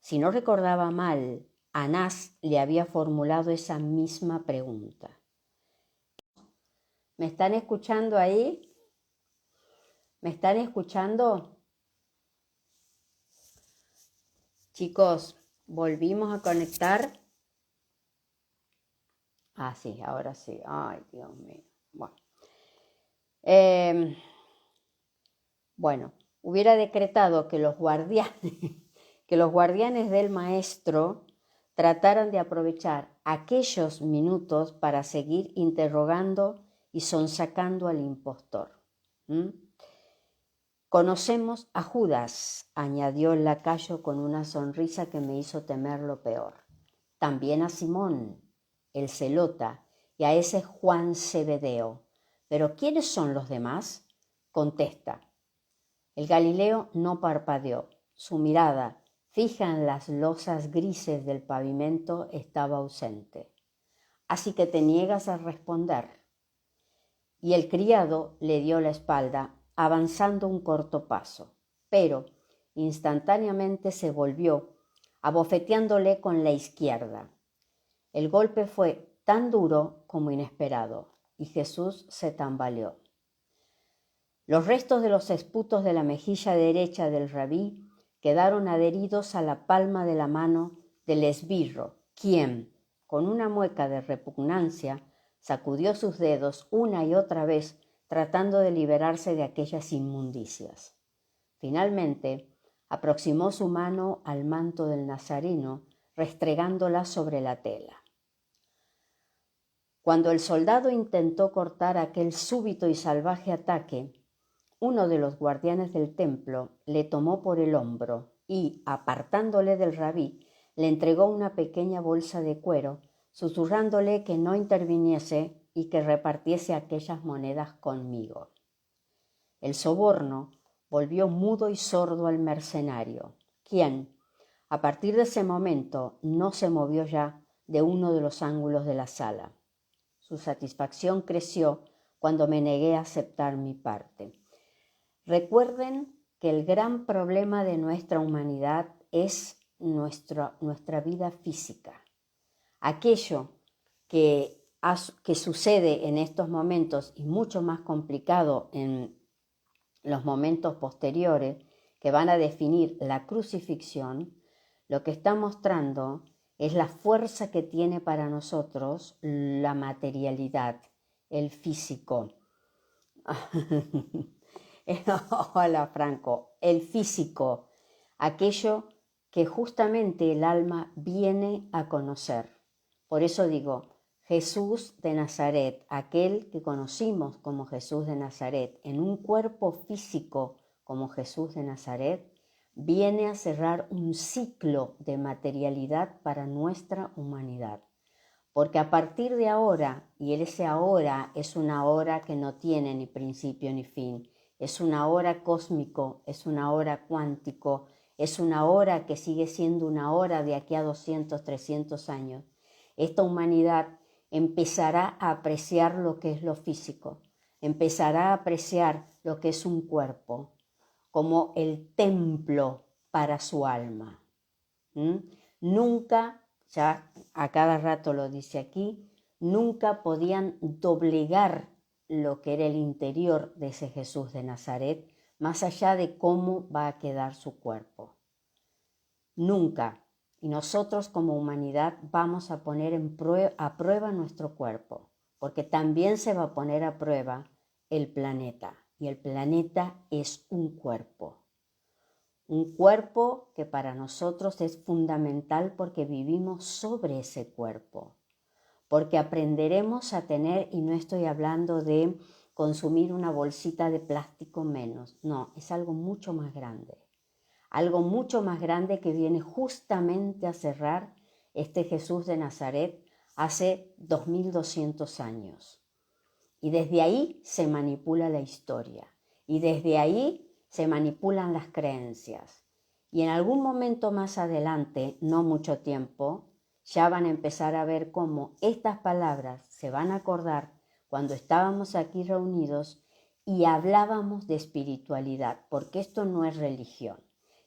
Si no recordaba mal, Anás le había formulado esa misma pregunta. ¿Me están escuchando ahí? ¿Me están escuchando? Chicos, volvimos a conectar. Ah, sí, ahora sí. Ay, Dios mío. Bueno, hubiera decretado que los guardianes que los guardianes del maestro trataran de aprovechar aquellos minutos para seguir interrogando y sonsacando al impostor. Conocemos a Judas, añadió el lacayo con una sonrisa que me hizo temer lo peor. También a Simón, el celota, y a ese Juan Zebedeo. ¿Pero quiénes son los demás? Contesta. El Galileo no parpadeó. Su mirada, fija en las losas grises del pavimento, estaba ausente. Así que te niegas a responder. Y el criado le dio la espalda, avanzando un corto paso, pero instantáneamente se volvió, abofeteándole con la izquierda. El golpe fue tan duro como inesperado, y Jesús se tambaleó. Los restos de los esputos de la mejilla derecha del rabí quedaron adheridos a la palma de la mano del esbirro, quien, con una mueca de repugnancia, sacudió sus dedos una y otra vez tratando de liberarse de aquellas inmundicias. Finalmente, aproximó su mano al manto del nazareno, restregándola sobre la tela. Cuando el soldado intentó cortar aquel súbito y salvaje ataque, uno de los guardianes del templo le tomó por el hombro y, apartándole del rabí, le entregó una pequeña bolsa de cuero, susurrándole que no interviniese y que repartiese aquellas monedas conmigo. El soborno volvió mudo y sordo al mercenario, quien, a partir de ese momento, no se movió ya de uno de los ángulos de la sala. Su satisfacción creció cuando me negué a aceptar mi parte. Recuerden que el gran problema de nuestra humanidad es nuestra vida física. Aquello que sucede en estos momentos y mucho más complicado en los momentos posteriores que van a definir la crucifixión, lo que está mostrando es la fuerza que tiene para nosotros la materialidad, el físico. Hola Franco, el físico, aquello que justamente el alma viene a conocer. Por eso digo, Jesús de Nazaret, aquel que conocimos como Jesús de Nazaret, en un cuerpo físico como Jesús de Nazaret, viene a cerrar un ciclo de materialidad para nuestra humanidad. Porque a partir de ahora, y ese ahora es una hora que no tiene ni principio ni fin, es una hora cósmico, es una hora cuántico, es una hora que sigue siendo una hora de aquí a 200, 300 años. Esta humanidad empezará a apreciar lo que es lo físico, empezará a apreciar lo que es un cuerpo, como el templo para su alma. Nunca, ya a cada rato lo dice aquí, nunca podían doblegar lo que era el interior de ese Jesús de Nazaret, más allá de cómo va a quedar su cuerpo. Nunca. Y nosotros como humanidad vamos a poner a prueba nuestro cuerpo, porque también se va a poner a prueba el planeta. Y el planeta es un cuerpo. Un cuerpo que para nosotros es fundamental porque vivimos sobre ese cuerpo. Porque aprenderemos a tener, y no estoy hablando de consumir una bolsita de plástico menos, no, es algo mucho más grande. Algo mucho más grande que viene justamente a cerrar este Jesús de Nazaret hace 2200 años. Y desde ahí se manipula la historia. Y desde ahí se manipulan las creencias. Y en algún momento más adelante, no mucho tiempo, ya van a empezar a ver cómo estas palabras se van a acordar cuando estábamos aquí reunidos y hablábamos de espiritualidad, porque esto no es religión.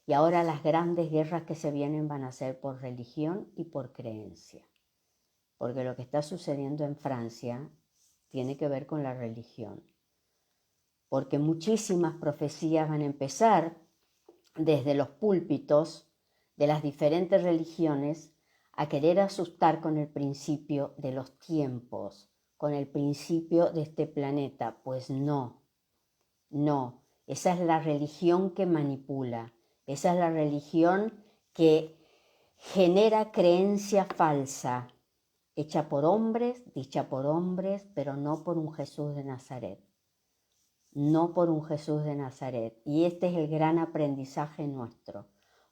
Y ahora las grandes guerras que se vienen van a ser por religión y por creencia. Porque lo que está sucediendo en Francia tiene que ver con la religión. Porque muchísimas profecías van a empezar desde los púlpitos de las diferentes religiones a querer asustar con el principio de los tiempos, con el principio de este planeta. Pues no, esa es la religión que manipula, esa es la religión que genera creencia falsa, hecha por hombres, dicha por hombres, pero no por un Jesús de Nazaret. No por un Jesús de Nazaret. Y este es el gran aprendizaje nuestro.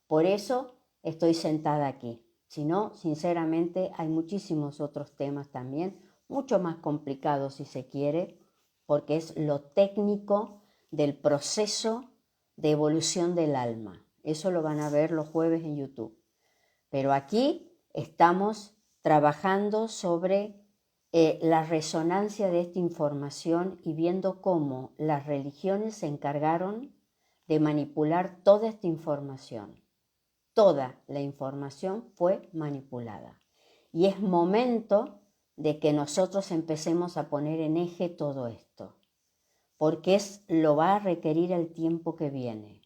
Por eso estoy sentada aquí. Si no, sinceramente, hay muchísimos otros temas también, mucho más complicados si se quiere, porque es lo técnico del proceso de evolución del alma. Eso lo van a ver los jueves en YouTube. Pero aquí estamos trabajando sobre la resonancia de esta información y viendo cómo las religiones se encargaron de manipular toda esta información. Toda la información fue manipulada. Y es momento de que nosotros empecemos a poner en eje todo esto, porque lo va a requerir el tiempo que viene.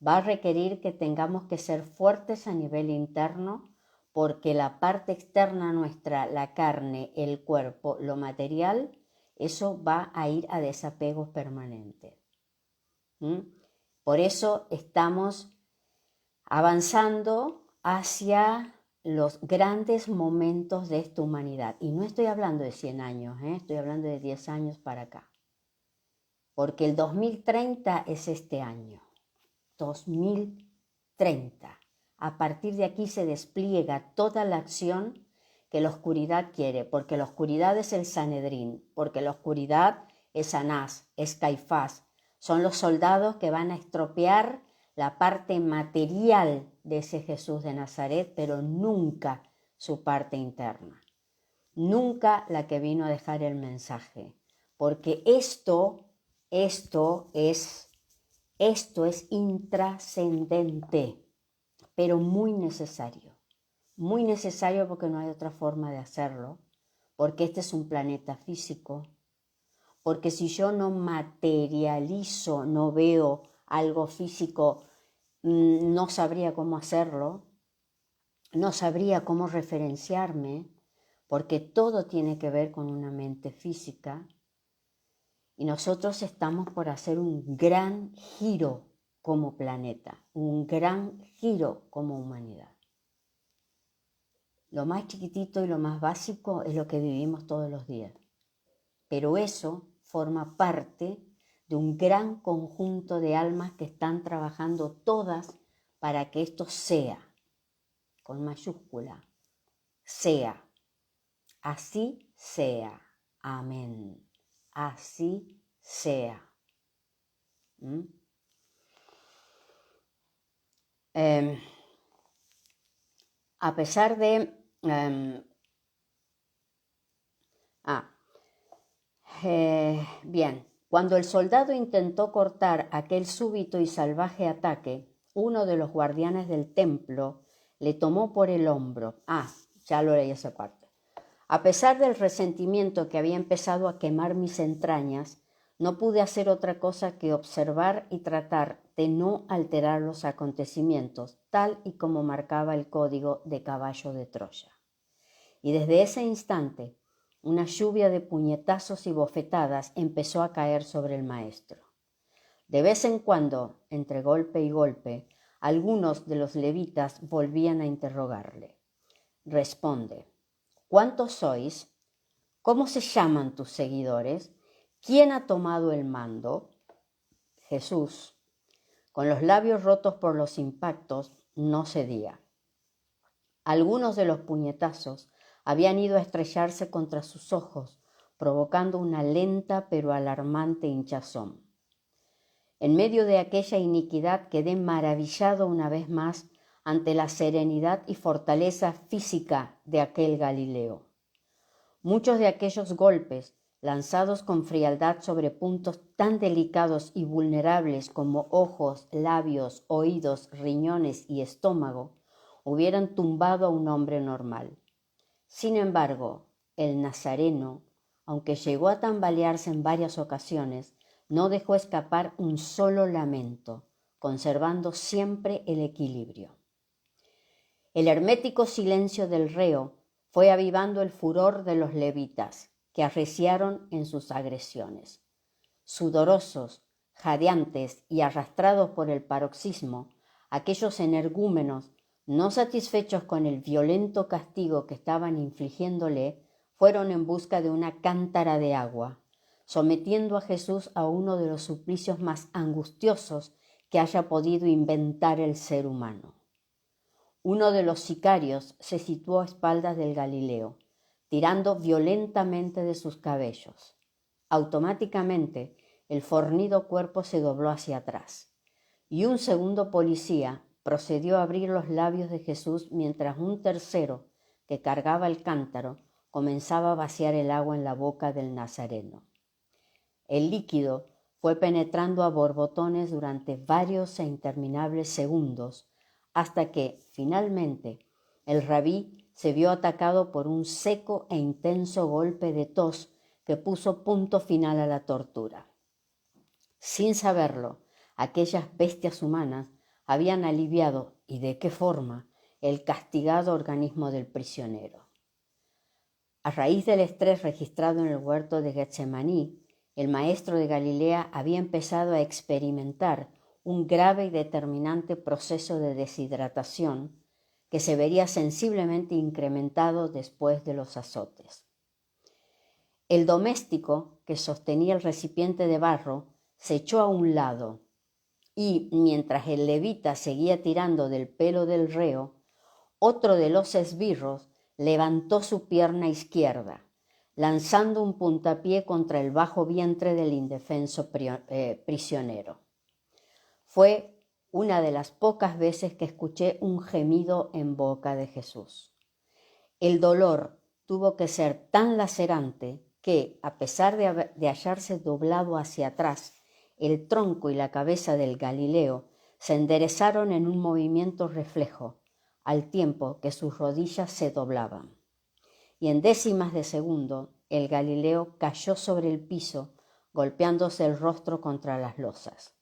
Va a requerir que tengamos que ser fuertes a nivel interno, porque la parte externa nuestra, la carne, el cuerpo, lo material, eso va a ir a desapegos permanentes. Por eso estamos avanzando hacia los grandes momentos de esta humanidad. Y no estoy hablando de 100 años, estoy hablando de 10 años para acá. Porque el 2030 es este año. 2030. A partir de aquí se despliega toda la acción que la oscuridad quiere, porque la oscuridad es el Sanedrín, porque la oscuridad es Anás, es Caifás. Son los soldados que van a estropear la parte material de ese Jesús de Nazaret, pero nunca su parte interna. Nunca la que vino a dejar el mensaje. Porque esto es intrascendente, pero muy necesario porque no hay otra forma de hacerlo, porque este es un planeta físico, porque si yo no materializo, no veo algo físico, no sabría cómo hacerlo, no sabría cómo referenciarme, porque todo tiene que ver con una mente física. Y nosotros estamos por hacer un gran giro como planeta, un gran giro como humanidad. Lo más chiquitito y lo más básico es lo que vivimos todos los días. Pero eso forma parte de un gran conjunto de almas que están trabajando todas para que esto sea, con mayúscula, sea. Así sea. Amén. Así sea. A pesar de... bien, cuando el soldado intentó cortar aquel súbito y salvaje ataque, uno de los guardianes del templo le tomó por el hombro. Ya lo leí esa parte. A pesar del resentimiento que había empezado a quemar mis entrañas, no pude hacer otra cosa que observar y tratar de no alterar los acontecimientos, tal y como marcaba el código de caballo de Troya. Y desde ese instante, una lluvia de puñetazos y bofetadas empezó a caer sobre el maestro. De vez en cuando, entre golpe y golpe, algunos de los levitas volvían a interrogarle. Responde. ¿Cuántos sois? ¿Cómo se llaman tus seguidores? ¿Quién ha tomado el mando? Jesús, con los labios rotos por los impactos, no cedía. Algunos de los puñetazos habían ido a estrellarse contra sus ojos, provocando una lenta pero alarmante hinchazón. En medio de aquella iniquidad quedé maravillado una vez más ante la serenidad y fortaleza física de aquel Galileo. Muchos de aquellos golpes, lanzados con frialdad sobre puntos tan delicados y vulnerables como ojos, labios, oídos, riñones y estómago, hubieran tumbado a un hombre normal. Sin embargo, el nazareno, aunque llegó a tambalearse en varias ocasiones, no dejó escapar un solo lamento, conservando siempre el equilibrio. El hermético silencio del reo fue avivando el furor de los levitas, que arreciaron en sus agresiones. Sudorosos, jadeantes y arrastrados por el paroxismo, aquellos energúmenos No satisfechos con el violento castigo que estaban infligiéndole, fueron en busca de una cántara de agua, sometiendo a Jesús a uno de los suplicios más angustiosos que haya podido inventar el ser humano. Uno de los sicarios se situó a espaldas del Galileo, tirando violentamente de sus cabellos. Automáticamente, el fornido cuerpo se dobló hacia atrás, y un segundo policía procedió a abrir los labios de Jesús mientras un tercero, que cargaba el cántaro, comenzaba a vaciar el agua en la boca del Nazareno. El líquido fue penetrando a borbotones durante varios e interminables segundos, hasta que, finalmente, el rabí se vio atacado por un seco e intenso golpe de tos que puso punto final a la tortura. Sin saberlo, aquellas bestias humanas habían aliviado, y de qué forma, el castigado organismo del prisionero. A raíz del estrés registrado en el huerto de Getsemaní, el maestro de Galilea había empezado a experimentar un grave y determinante proceso de deshidratación que se vería sensiblemente incrementado después de los azotes. El doméstico que sostenía el recipiente de barro se echó a un lado y, mientras el levita seguía tirando del pelo del reo, otro de los esbirros levantó su pierna izquierda, lanzando un puntapié contra el bajo vientre del indefenso prisionero. Fue una de las pocas veces que escuché un gemido en boca de Jesús. El dolor tuvo que ser tan lacerante que, a pesar de hallarse doblado hacia atrás, el tronco y la cabeza del Galileo se enderezaron en un movimiento reflejo, al tiempo que sus rodillas se doblaban. Y en décimas de segundo, el Galileo cayó sobre el piso, golpeándose el rostro contra las losas.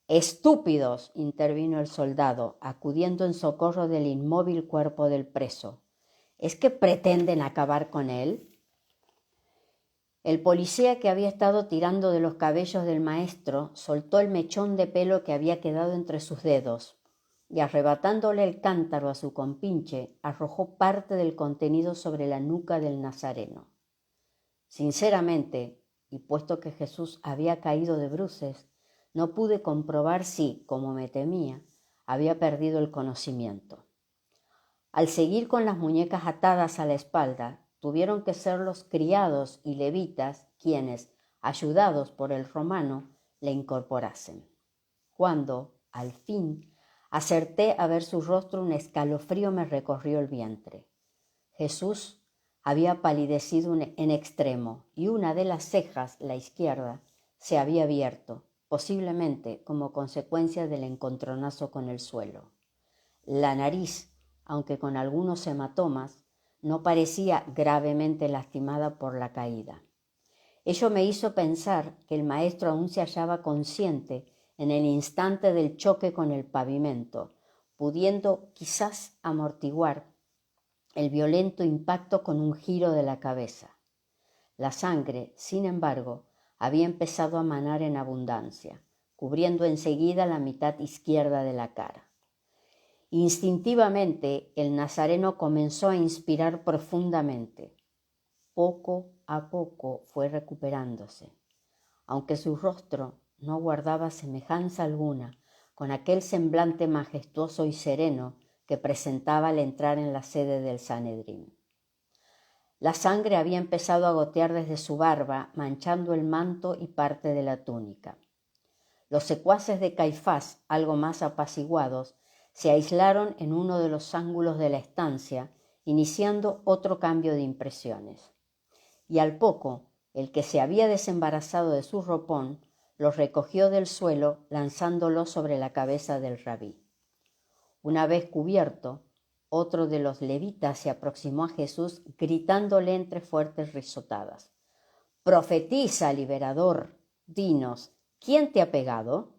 «¡Estúpidos!», intervino el soldado, acudiendo en socorro del inmóvil cuerpo del preso. «¿Es que pretenden acabar con él?». El policía, que había estado tirando de los cabellos del maestro, soltó el mechón de pelo que había quedado entre sus dedos y, arrebatándole el cántaro a su compinche, arrojó parte del contenido sobre la nuca del Nazareno. Sinceramente, y puesto que Jesús había caído de bruces, no pude comprobar si, como me temía, había perdido el conocimiento. Al seguir con las muñecas atadas a la espalda, tuvieron que ser los criados y levitas quienes, ayudados por el romano, le incorporasen. Cuando, al fin, acerté a ver su rostro, un escalofrío me recorrió el vientre. Jesús había palidecido en extremo y una de las cejas, la izquierda, se había abierto, posiblemente como consecuencia del encontronazo con el suelo. La nariz, aunque con algunos hematomas, no parecía gravemente lastimada por la caída. Ello me hizo pensar que el maestro aún se hallaba consciente en el instante del choque con el pavimento, pudiendo quizás amortiguar el violento impacto con un giro de la cabeza. La sangre, sin embargo, había empezado a manar en abundancia, cubriendo enseguida la mitad izquierda de la cara. Instintivamente, el nazareno comenzó a inspirar profundamente. Poco a poco fue recuperándose, aunque su rostro no guardaba semejanza alguna con aquel semblante majestuoso y sereno que presentaba al entrar en la sede del Sanedrín. La sangre había empezado a gotear desde su barba, manchando el manto y parte de la túnica. Los secuaces de Caifás, algo más apaciguados, se aislaron en uno de los ángulos de la estancia, iniciando otro cambio de impresiones. Y al poco, el que se había desembarazado de su ropón lo recogió del suelo, lanzándolo sobre la cabeza del rabí. Una vez cubierto, otro de los levitas se aproximó a Jesús, gritándole entre fuertes risotadas: «Profetiza, liberador, dinos, ¿quién te ha pegado?».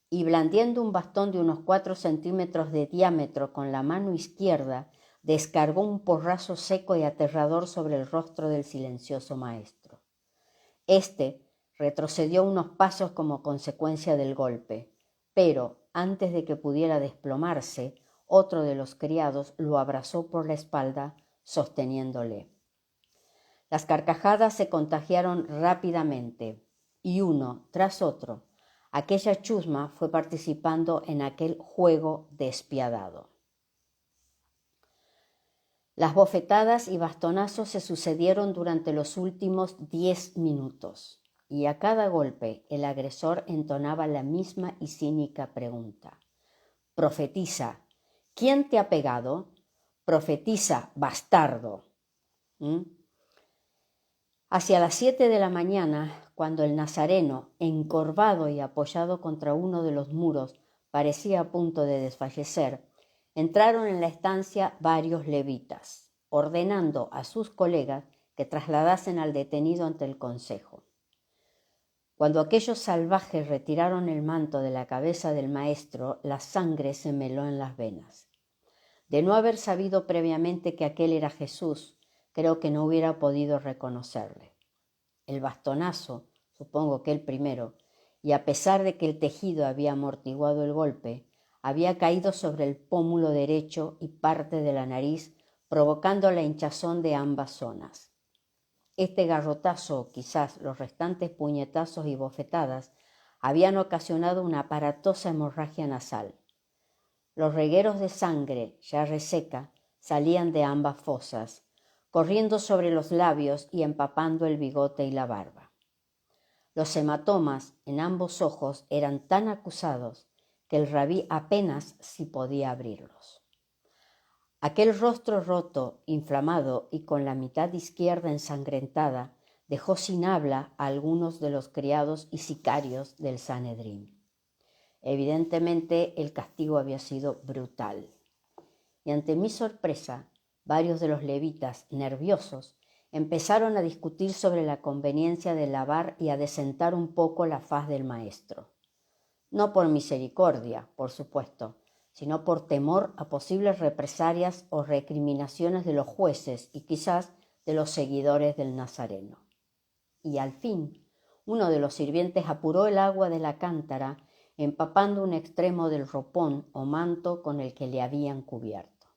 Y blandiendo un bastón de unos 4 centímetros de diámetro con la mano izquierda, descargó un porrazo seco y aterrador sobre el rostro del silencioso maestro. Este retrocedió unos pasos como consecuencia del golpe, pero antes de que pudiera desplomarse, otro de los criados lo abrazó por la espalda, sosteniéndole. Las carcajadas se contagiaron rápidamente, y uno tras otro, aquella chusma fue participando en aquel juego despiadado. Las bofetadas y bastonazos se sucedieron durante los últimos 10 minutos, y a cada golpe el agresor entonaba la misma y cínica pregunta. Profetiza, ¿quién te ha pegado? Profetiza, bastardo. Hacia las 7 de la mañana, cuando el nazareno, encorvado y apoyado contra uno de los muros, parecía a punto de desfallecer, entraron en la estancia varios levitas, ordenando a sus colegas que trasladasen al detenido ante el consejo. Cuando aquellos salvajes retiraron el manto de la cabeza del maestro, la sangre se me heló en las venas. De no haber sabido previamente que aquel era Jesús, creo que no hubiera podido reconocerle. El bastonazo, supongo que el primero, y a pesar de que el tejido había amortiguado el golpe, había caído sobre el pómulo derecho y parte de la nariz, provocando la hinchazón de ambas zonas. Este garrotazo, quizás los restantes puñetazos y bofetadas, habían ocasionado una aparatosa hemorragia nasal. Los regueros de sangre, ya reseca, salían de ambas fosas, corriendo sobre los labios y empapando el bigote y la barba. Los hematomas en ambos ojos eran tan acusados que el rabí apenas si podía abrirlos. Aquel rostro roto, inflamado y con la mitad izquierda ensangrentada, dejó sin habla a algunos de los criados y sicarios del Sanedrín. Evidentemente el castigo había sido brutal. Y ante mi sorpresa, varios de los levitas, nerviosos, empezaron a discutir sobre la conveniencia de lavar y adecentar un poco la faz del maestro. No por misericordia, por supuesto, sino por temor a posibles represalias o recriminaciones de los jueces y quizás de los seguidores del Nazareno. Y al fin, uno de los sirvientes apuró el agua de la cántara, empapando un extremo del ropón o manto con el que le habían cubierto.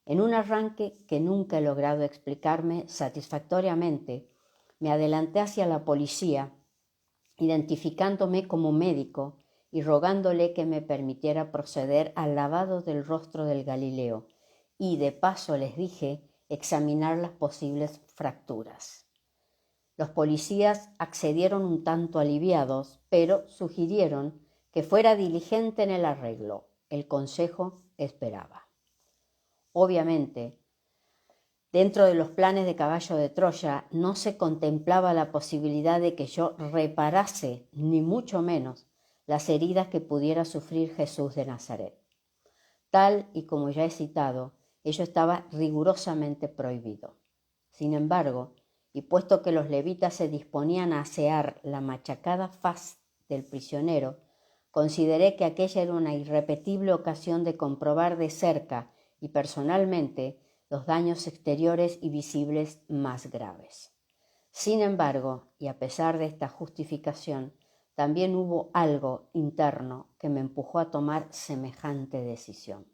En un arranque que nunca he logrado explicarme satisfactoriamente, me adelanté hacia la policía, identificándome como médico y rogándole que me permitiera proceder al lavado del rostro del Galileo y, de paso, les dije, examinar las posibles fracturas. Los policías accedieron un tanto aliviados, pero sugirieron que fuera diligente en el arreglo. El consejo esperaba. Obviamente, dentro de los planes de Caballo de Troya no se contemplaba la posibilidad de que yo reparase, ni mucho menos, las heridas que pudiera sufrir Jesús de Nazaret. Tal y como ya he citado, ello estaba rigurosamente prohibido. Sin embargo, y puesto que los levitas se disponían a asear la machacada faz del prisionero, consideré que aquella era una irrepetible ocasión de comprobar de cerca y personalmente los daños exteriores y visibles más graves. Sin embargo, y a pesar de esta justificación, también hubo algo interno que me empujó a tomar semejante decisión.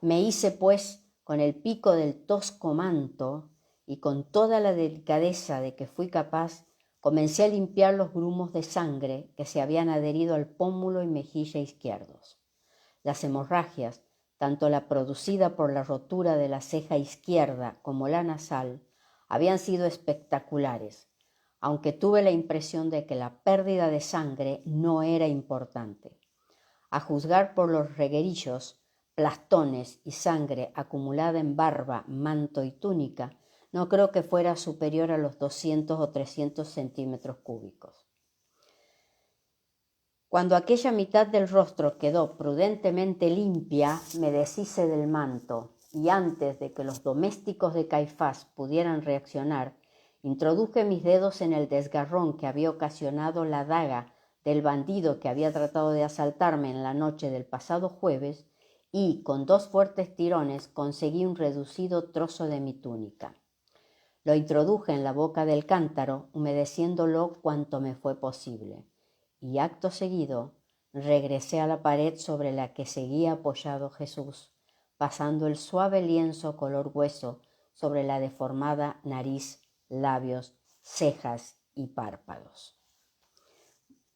Me hice, pues, con el pico del tosco manto y con toda la delicadeza de que fui capaz, comencé a limpiar los grumos de sangre que se habían adherido al pómulo y mejilla izquierdos. Las hemorragias, tanto la producida por la rotura de la ceja izquierda como la nasal, habían sido espectaculares, aunque tuve la impresión de que la pérdida de sangre no era importante. A juzgar por los reguerillos, plastones y sangre acumulada en barba, manto y túnica, no creo que fuera superior a los 200 o 300 centímetros cúbicos. Cuando aquella mitad del rostro quedó prudentemente limpia, me deshice del manto y antes de que los domésticos de Caifás pudieran reaccionar, introduje mis dedos en el desgarrón que había ocasionado la daga del bandido que había tratado de asaltarme en la noche del pasado jueves y, con 2 fuertes tirones, conseguí un reducido trozo de mi túnica. Lo introduje en la boca del cántaro, humedeciéndolo cuanto me fue posible. Y acto seguido regresé a la pared sobre la que seguía apoyado Jesús, pasando el suave lienzo color hueso sobre la deformada nariz, labios, cejas y párpados.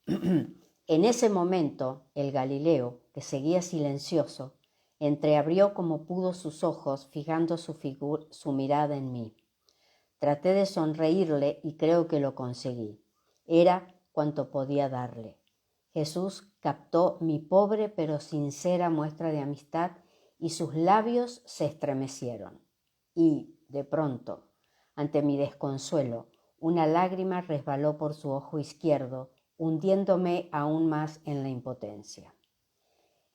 En ese momento, el Galileo, que seguía silencioso, entreabrió como pudo sus ojos, fijando su mirada en mí. Traté de sonreírle y creo que lo conseguí. Era cuanto podía darle. Jesús captó mi pobre pero sincera muestra de amistad y sus labios se estremecieron. Y, de pronto, ante mi desconsuelo, una lágrima resbaló por su ojo izquierdo, hundiéndome aún más en la impotencia.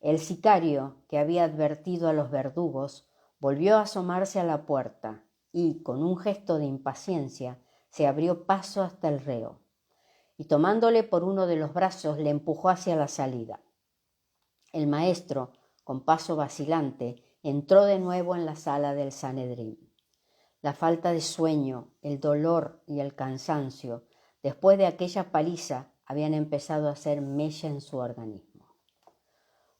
El sicario, que había advertido a los verdugos, volvió a asomarse a la puerta y, con un gesto de impaciencia, se abrió paso hasta el reo, y tomándole por uno de los brazos le empujó hacia la salida. El maestro, con paso vacilante, entró de nuevo en la sala del Sanedrín. La falta de sueño, el dolor y el cansancio, después de aquella paliza, habían empezado a hacer mella en su organismo.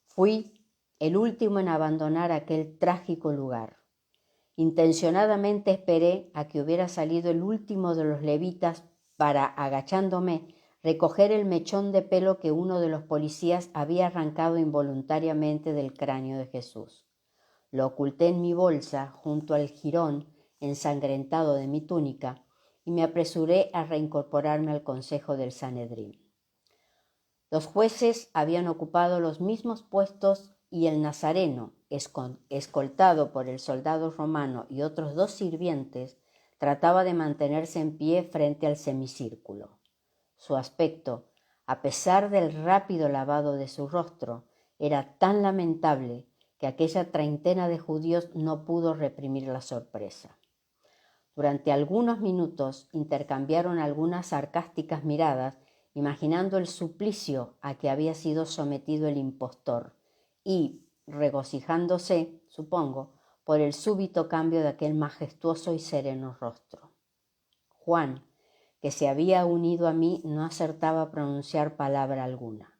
Fui el último en abandonar aquel trágico lugar. Intencionadamente esperé a que hubiera salido el último de los levitas para, agachándome, recoger el mechón de pelo que uno de los policías había arrancado involuntariamente del cráneo de Jesús. Lo oculté en mi bolsa junto al jirón ensangrentado de mi túnica y me apresuré a reincorporarme al consejo del Sanedrín. Los jueces habían ocupado los mismos puestos y el nazareno, escoltado por el soldado romano y otros 2 sirvientes, trataba de mantenerse en pie frente al semicírculo. Su aspecto, a pesar del rápido lavado de su rostro, era tan lamentable que aquella treintena de judíos no pudo reprimir la sorpresa. Durante algunos minutos intercambiaron algunas sarcásticas miradas, imaginando el suplicio a que había sido sometido el impostor y regocijándose, supongo, por el súbito cambio de aquel majestuoso y sereno rostro. Juan, que se había unido a mí, no acertaba a pronunciar palabra alguna.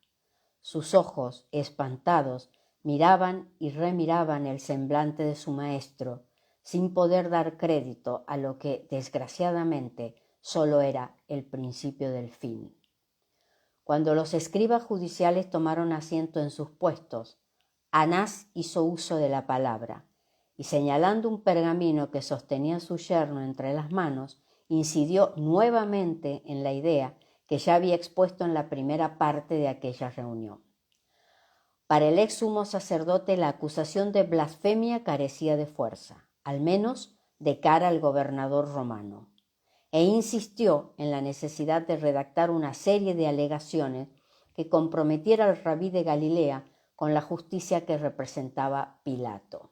Sus ojos, espantados, miraban y remiraban el semblante de su maestro, sin poder dar crédito a lo que, desgraciadamente, solo era el principio del fin. Cuando los escribas judiciales tomaron asiento en sus puestos, Anás hizo uso de la palabra, y señalando un pergamino que sostenía su yerno entre las manos, incidió nuevamente en la idea que ya había expuesto en la primera parte de aquella reunión. Para el ex sumo sacerdote la acusación de blasfemia carecía de fuerza, al menos de cara al gobernador romano, e insistió en la necesidad de redactar una serie de alegaciones que comprometiera al rabí de Galilea con la justicia que representaba Pilato.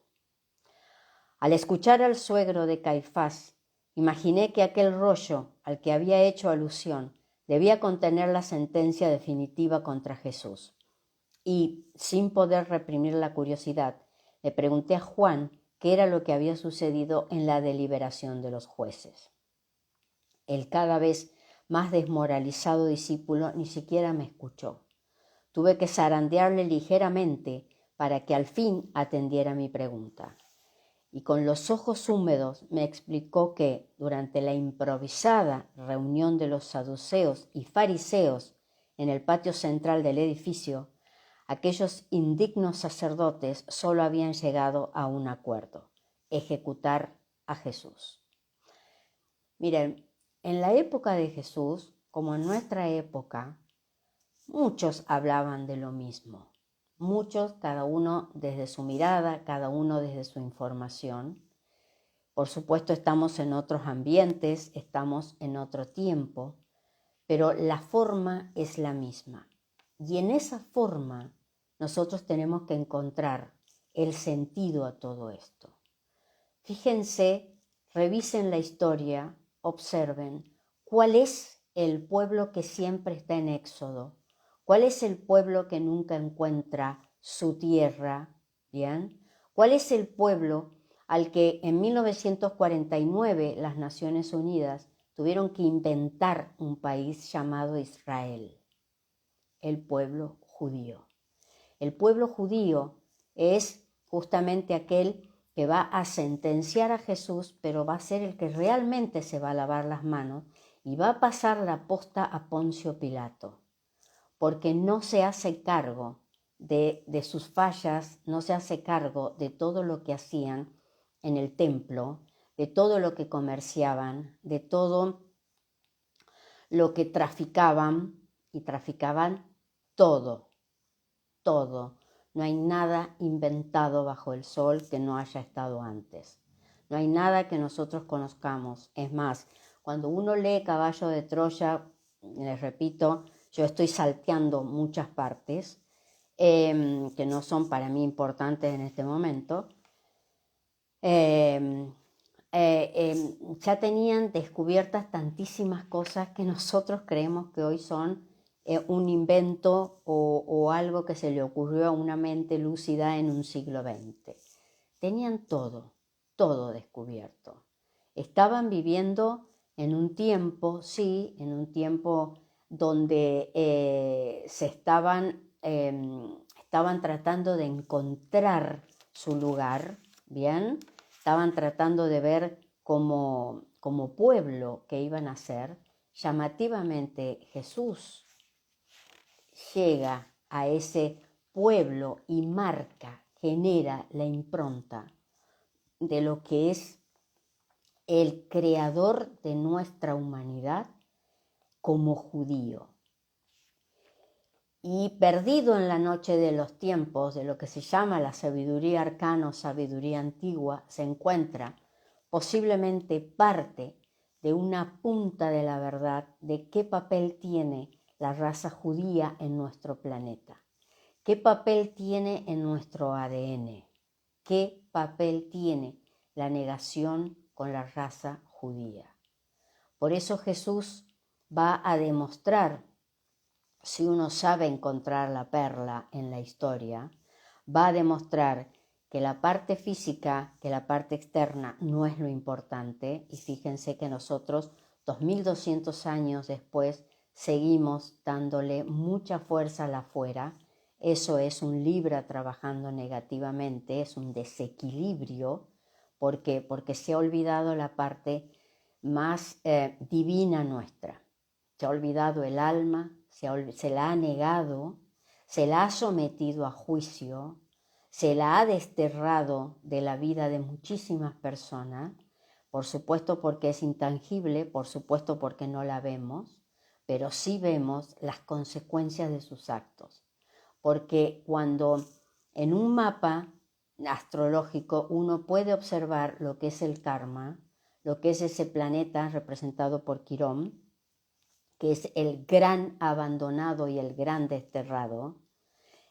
Al escuchar al suegro de Caifás, imaginé que aquel rollo al que había hecho alusión debía contener la sentencia definitiva contra Jesús. Y, sin poder reprimir la curiosidad, le pregunté a Juan qué era lo que había sucedido en la deliberación de los jueces. El cada vez más desmoralizado discípulo ni siquiera me escuchó. Tuve que zarandearle ligeramente para que al fin atendiera mi pregunta. Y con los ojos húmedos me explicó que, durante la improvisada reunión de los saduceos y fariseos en el patio central del edificio, aquellos indignos sacerdotes solo habían llegado a un acuerdo: ejecutar a Jesús. Miren, en la época de Jesús, como en nuestra época, muchos hablaban de lo mismo. Muchos, cada uno desde su mirada, cada uno desde su información. Por supuesto, estamos en otros ambientes, estamos en otro tiempo, pero la forma es la misma. Y en esa forma nosotros tenemos que encontrar el sentido a todo esto. Fíjense, revisen la historia, observen cuál es el pueblo que siempre está en éxodo, cuál es el pueblo que nunca encuentra su tierra, ¿bien? ¿Cuál es el pueblo al que en 1949 las Naciones Unidas tuvieron que inventar un país llamado Israel? El pueblo judío. El pueblo judío es justamente aquel que va a sentenciar a Jesús, pero va a ser el que realmente se va a lavar las manos y va a pasar la posta a Poncio Pilato, porque no se hace cargo de sus fallas, no se hace cargo de todo lo que hacían en el templo, de todo lo que comerciaban, de todo lo que traficaban, y traficaban todo, todo. No hay nada inventado bajo el sol que no haya estado antes. No hay nada que nosotros conozcamos. Es más, cuando uno lee Caballo de Troya, les repito, yo estoy salteando muchas partes que no son para mí importantes en este momento. Ya tenían descubiertas tantísimas cosas que nosotros creemos que hoy son un invento o algo que se le ocurrió a una mente lúcida en un siglo XX. Tenían todo descubierto. Estaban viviendo en un tiempo, sí, en un tiempo donde estaban tratando de encontrar su lugar, ¿bien? Estaban tratando de ver como pueblo que iban a ser. Llamativamente Jesús llega a ese pueblo y marca, genera la impronta de lo que es el creador de nuestra humanidad como judío. Y perdido en la noche de los tiempos, de lo que se llama la sabiduría arcana o sabiduría antigua, se encuentra posiblemente parte de una punta de la verdad de qué papel tiene la raza judía en nuestro planeta, qué papel tiene en nuestro ADN, qué papel tiene la negación con la raza judía. Por eso Jesús va a demostrar, si uno sabe encontrar la perla en la historia, va a demostrar que la parte física, que la parte externa no es lo importante. Y fíjense que nosotros, 2200 años después, seguimos dándole mucha fuerza a la afuera. Eso es un Libra trabajando negativamente, es un desequilibrio. ¿Por qué? Porque se ha olvidado la parte más divina nuestra. Se ha olvidado el alma, se la ha negado, se la ha sometido a juicio, se la ha desterrado de la vida de muchísimas personas, por supuesto porque es intangible, por supuesto porque no la vemos, pero sí vemos las consecuencias de sus actos. Porque cuando en un mapa astrológico uno puede observar lo que es el karma, lo que es ese planeta representado por Quirón, que es el gran abandonado y el gran desterrado.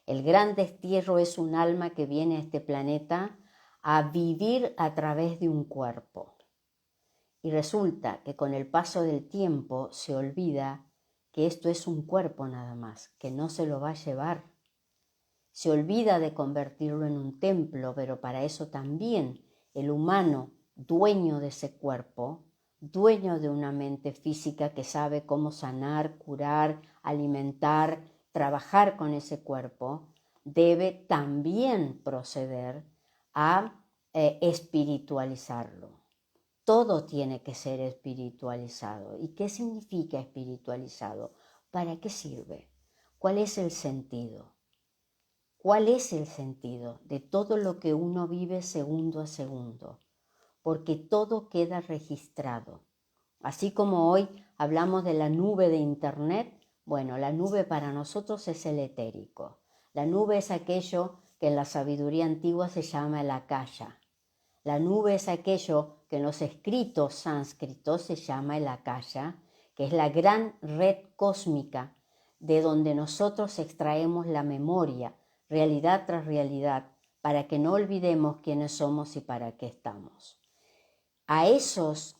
El gran destierro es un alma que viene a este planeta a vivir a través de un cuerpo. Y resulta que con el paso del tiempo se olvida que esto es un cuerpo nada más, que no se lo va a llevar. Se olvida de convertirlo en un templo, pero para eso también el humano, dueño de ese cuerpo, dueño de una mente física que sabe cómo sanar, curar, alimentar, trabajar con ese cuerpo, debe también proceder a espiritualizarlo. Todo tiene que ser espiritualizado. ¿Y qué significa espiritualizado? ¿Para qué sirve? ¿Cuál es el sentido? ¿Cuál es el sentido de todo lo que uno vive segundo a segundo? Porque todo queda registrado. Así como hoy hablamos de la nube de Internet, bueno, la nube para nosotros es el etérico. La nube es aquello que en la sabiduría antigua se llama el akasha. La nube es aquello que en los escritos sánscritos se llama el akasha, que es la gran red cósmica de donde nosotros extraemos la memoria, realidad tras realidad, para que no olvidemos quiénes somos y para qué estamos.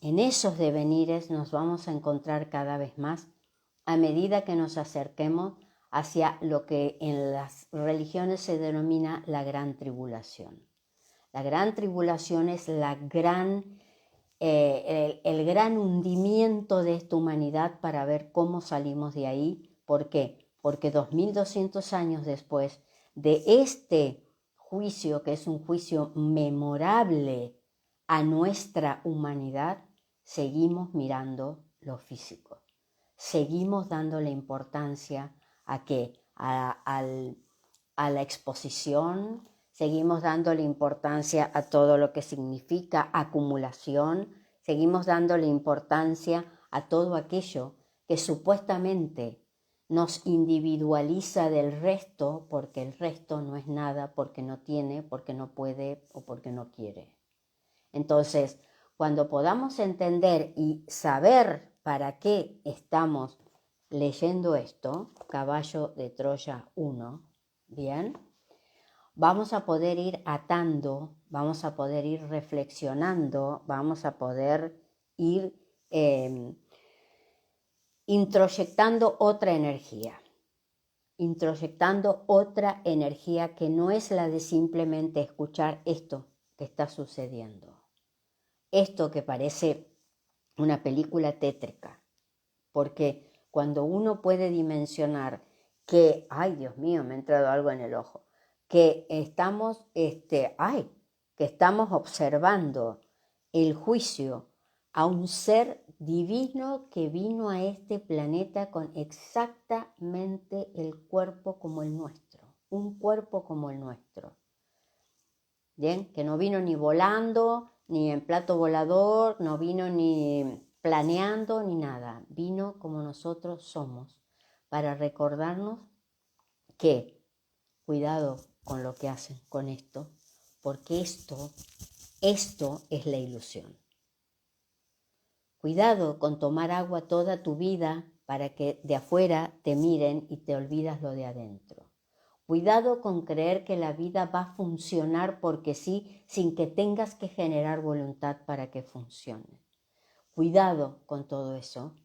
En esos devenires nos vamos a encontrar cada vez más a medida que nos acerquemos hacia lo que en las religiones se denomina la gran tribulación. La gran tribulación es el gran hundimiento de esta humanidad para ver cómo salimos de ahí. ¿Por qué? porque 2200 años después de este juicio, que es un juicio memorable a nuestra humanidad, seguimos mirando lo físico. Seguimos dándole importancia a qué, a la exposición, seguimos dándole importancia a todo lo que significa acumulación, seguimos dándole importancia a todo aquello que supuestamente nos individualiza del resto, porque el resto no es nada, porque no tiene, porque no puede o porque no quiere. Entonces, cuando podamos entender y saber para qué estamos leyendo esto, Caballo de Troya 1, ¿bien? Vamos a poder ir atando, vamos a poder ir reflexionando, vamos a poder ir introyectando otra energía que no es la de simplemente escuchar esto que está sucediendo. Esto que parece una película tétrica, porque cuando uno puede dimensionar que, ay Dios mío, me ha entrado algo en el ojo, que estamos observando el juicio a un ser divino que vino a este planeta con exactamente el cuerpo como el nuestro, un cuerpo como el nuestro. Bien, que no vino ni volando, ni en plato volador, no vino ni planeando, ni nada. Vino como nosotros somos, para recordarnos que, cuidado con lo que hacen con esto, porque esto es la ilusión. Cuidado con tomar agua toda tu vida para que de afuera te miren y te olvidas lo de adentro. Cuidado con creer que la vida va a funcionar porque sí, sin que tengas que generar voluntad para que funcione. Cuidado con todo eso,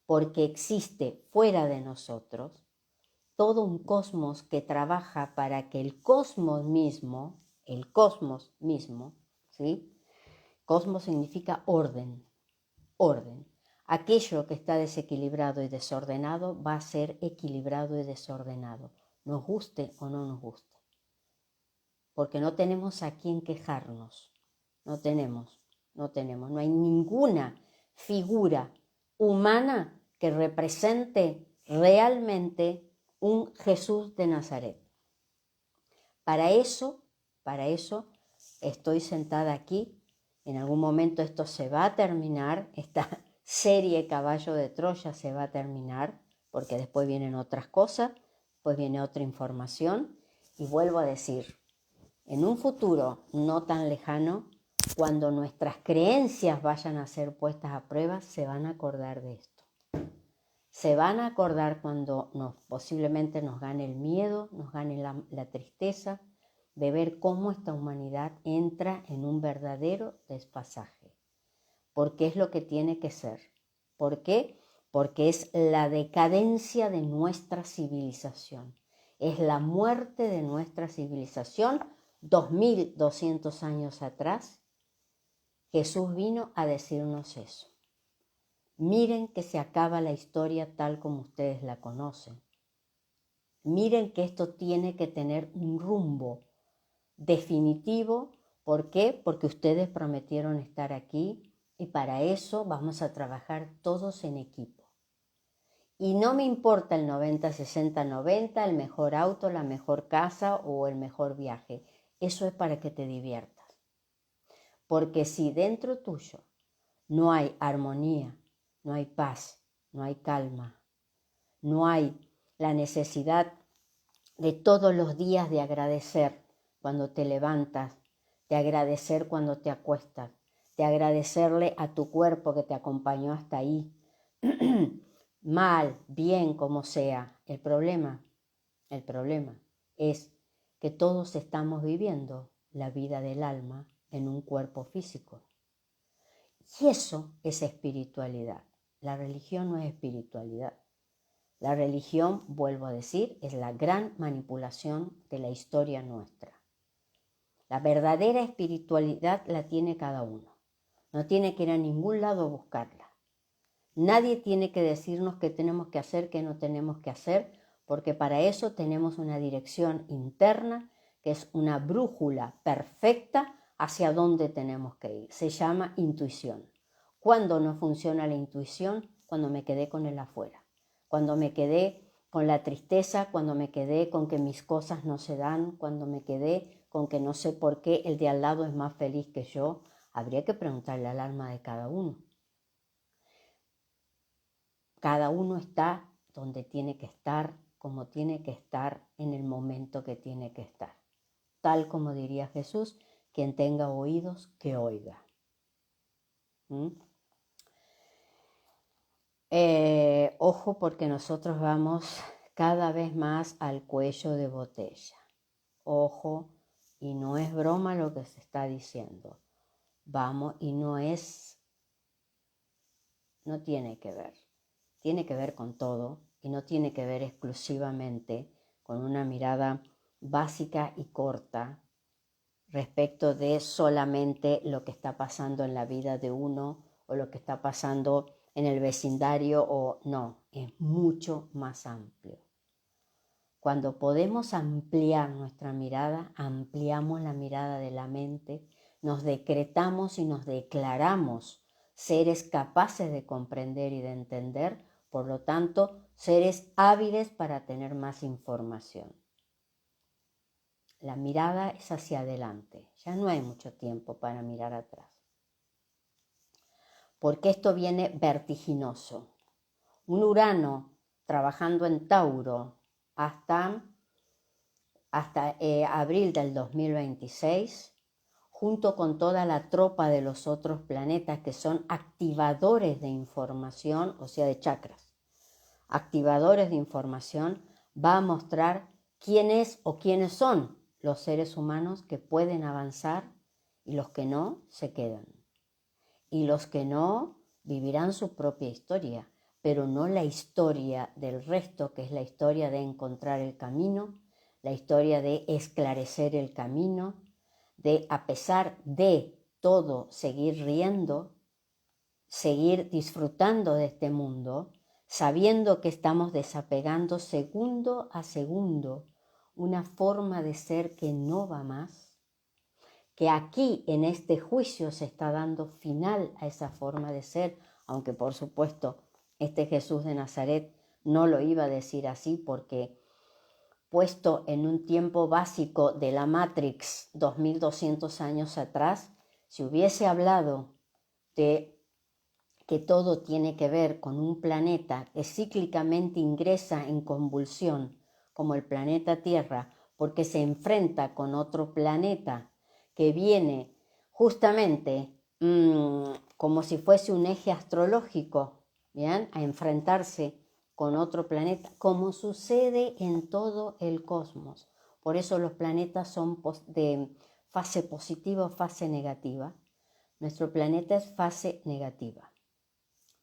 porque existe fuera de nosotros todo un cosmos que trabaja para que el cosmos mismo, ¿sí? Cosmos significa orden. Aquello que está desequilibrado y desordenado va a ser equilibrado y desordenado, nos guste o no nos guste. Porque no tenemos a quién quejarnos, no hay ninguna figura humana que represente realmente un Jesús de Nazaret. Para eso estoy sentada aquí. En algún momento esto se va a terminar, esta serie Caballo de Troya se va a terminar, porque después vienen otras cosas, después viene otra información, y vuelvo a decir, en un futuro no tan lejano, cuando nuestras creencias vayan a ser puestas a prueba, se van a acordar de esto. Se van a acordar cuando posiblemente nos gane el miedo, nos gane la tristeza, de ver cómo esta humanidad entra en un verdadero desfasaje. Porque es lo que tiene que ser. ¿Por qué? Porque es la decadencia de nuestra civilización. Es la muerte de nuestra civilización. 2200 años atrás, Jesús vino a decirnos eso. Miren que se acaba la historia tal como ustedes la conocen. Miren que esto tiene que tener un rumbo definitivo. ¿Por qué? Porque ustedes prometieron estar aquí y para eso vamos a trabajar todos en equipo. Y no me importa el 90, 60, 90, el mejor auto, la mejor casa o el mejor viaje. Eso es para que te diviertas. Porque si dentro tuyo no hay armonía, no hay paz, no hay calma, no hay la necesidad de todos los días de agradecer cuando te levantas, de agradecer cuando te acuestas, de agradecerle a tu cuerpo que te acompañó hasta ahí, mal, bien, como sea. El problema es que todos estamos viviendo la vida del alma en un cuerpo físico. Y eso es espiritualidad. La religión no es espiritualidad. La religión, vuelvo a decir, es la gran manipulación de la historia nuestra. La verdadera espiritualidad la tiene cada uno. No tiene que ir a ningún lado a buscarla. Nadie tiene que decirnos qué tenemos que hacer, qué no tenemos que hacer, porque para eso tenemos una dirección interna que es una brújula perfecta hacia dónde tenemos que ir. Se llama intuición. ¿Cuándo no funciona la intuición? Cuando me quedé con el afuera, cuando me quedé con la tristeza, cuando me quedé con que mis cosas no se dan, cuando me quedé con que no sé por qué el de al lado es más feliz que yo. Habría que preguntarle al alma de cada uno. Cada uno está donde tiene que estar, como tiene que estar, en el momento que tiene que estar. Tal como diría Jesús, quien tenga oídos, que oiga. Ojo, porque nosotros vamos cada vez más al cuello de botella. Ojo, y no es broma lo que se está diciendo. Vamos, y no tiene que ver. Tiene que ver con todo y no tiene que ver exclusivamente con una mirada básica y corta respecto de solamente lo que está pasando en la vida de uno o lo que está pasando en el vecindario o no, es mucho más amplio. Cuando podemos ampliar nuestra mirada, ampliamos la mirada de la mente, nos decretamos y nos declaramos seres capaces de comprender y de entender, por lo tanto, seres hábiles para tener más información. La mirada es hacia adelante, ya no hay mucho tiempo para mirar atrás. Porque esto viene vertiginoso. Un Urano trabajando en Tauro hasta abril del 2026, junto con toda la tropa de los otros planetas que son activadores de información, o sea, de chakras, activadores de información, va a mostrar quién es o quiénes son los seres humanos que pueden avanzar y los que no se quedan. Y los que no vivirán su propia historia, pero no la historia del resto, que es la historia de encontrar el camino, la historia de esclarecer el camino, de, a pesar de todo, seguir riendo, seguir disfrutando de este mundo, sabiendo que estamos desapegando segundo a segundo una forma de ser que no va más, que aquí en este juicio se está dando final a esa forma de ser, aunque por supuesto este Jesús de Nazaret no lo iba a decir así porque puesto en un tiempo básico de la Matrix 2200 años atrás, si hubiese hablado de que todo tiene que ver con un planeta que cíclicamente ingresa en convulsión, como el planeta Tierra, porque se enfrenta con otro planeta que viene justamente como si fuese un eje astrológico, ¿bien?, a enfrentarse con otro planeta, como sucede en todo el cosmos. Por eso los planetas son de fase positiva o fase negativa. Nuestro planeta es fase negativa.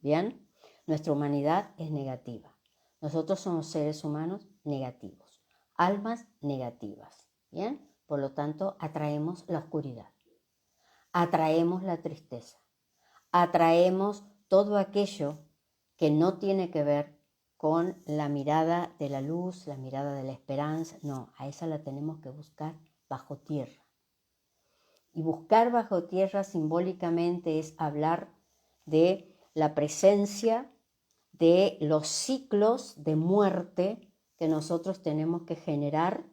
¿Bien? Nuestra humanidad es negativa. Nosotros somos seres humanos negativos, almas negativas. ¿Bien? Por lo tanto, atraemos la oscuridad, atraemos la tristeza, atraemos todo aquello que no tiene que ver con la mirada de la luz, la mirada de la esperanza. No, a esa la tenemos que buscar bajo tierra. Y buscar bajo tierra simbólicamente es hablar de la presencia de los ciclos de muerte que nosotros tenemos que generar,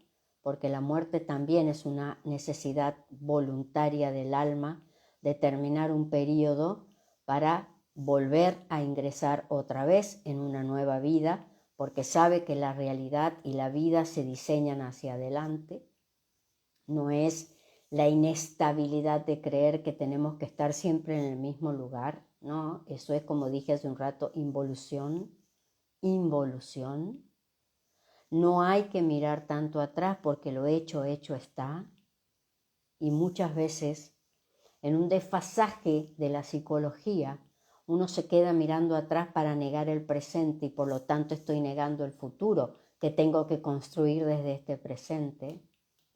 porque la muerte también es una necesidad voluntaria del alma de terminar un periodo para volver a ingresar otra vez en una nueva vida, porque sabe que la realidad y la vida se diseñan hacia adelante. No es la inestabilidad de creer que tenemos que estar siempre en el mismo lugar, ¿no? Eso es, como dije hace un rato, involución. No hay que mirar tanto atrás porque lo hecho está. Y muchas veces, en un desfasaje de la psicología, uno se queda mirando atrás para negar el presente y por lo tanto estoy negando el futuro que tengo que construir desde este presente.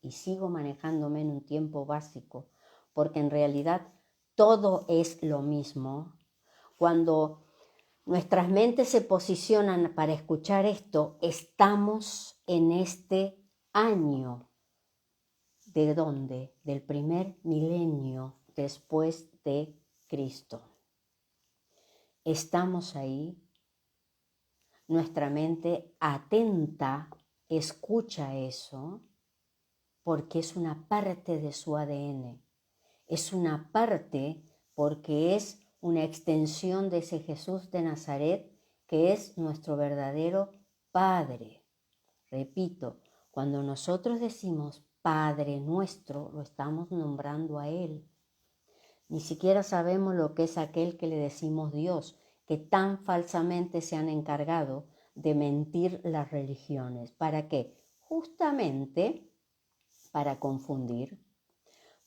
Y sigo manejándome en un tiempo básico, porque en realidad todo es lo mismo. Cuando Nuestras mentes se posicionan para escuchar esto. Estamos en este año. ¿De dónde? Del primer milenio después de Cristo. Estamos ahí. Nuestra mente atenta escucha eso porque es una parte de su ADN. Es una parte porque es una extensión de ese Jesús de Nazaret que es nuestro verdadero Padre. Repito, cuando nosotros decimos Padre nuestro, lo estamos nombrando a Él. Ni siquiera sabemos lo que es aquel que le decimos Dios, que tan falsamente se han encargado de mentir las religiones. ¿Para qué? Justamente para confundir,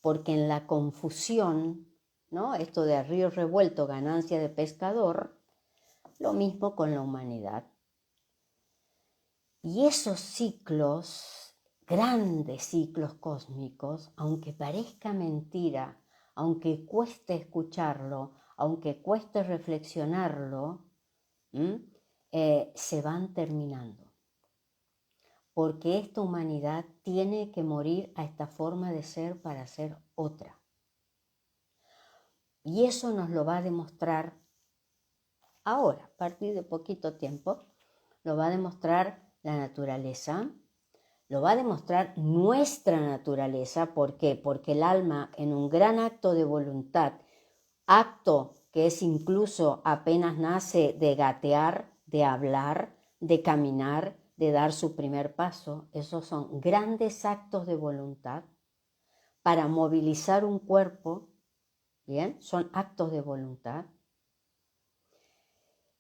porque en la confusión, ¿no? Esto de río revuelto, ganancia de pescador, lo mismo con la humanidad. Y esos ciclos, grandes ciclos cósmicos, aunque parezca mentira, aunque cueste escucharlo, aunque cueste reflexionarlo, se van terminando. Porque esta humanidad tiene que morir a esta forma de ser para ser otra. Y eso nos lo va a demostrar ahora, a partir de poquito tiempo, lo va a demostrar la naturaleza, lo va a demostrar nuestra naturaleza. ¿Por qué? Porque el alma, en un gran acto de voluntad, acto que es incluso apenas nace de gatear, de hablar, de caminar, de dar su primer paso, esos son grandes actos de voluntad para movilizar un cuerpo, ¿bien? Son actos de voluntad.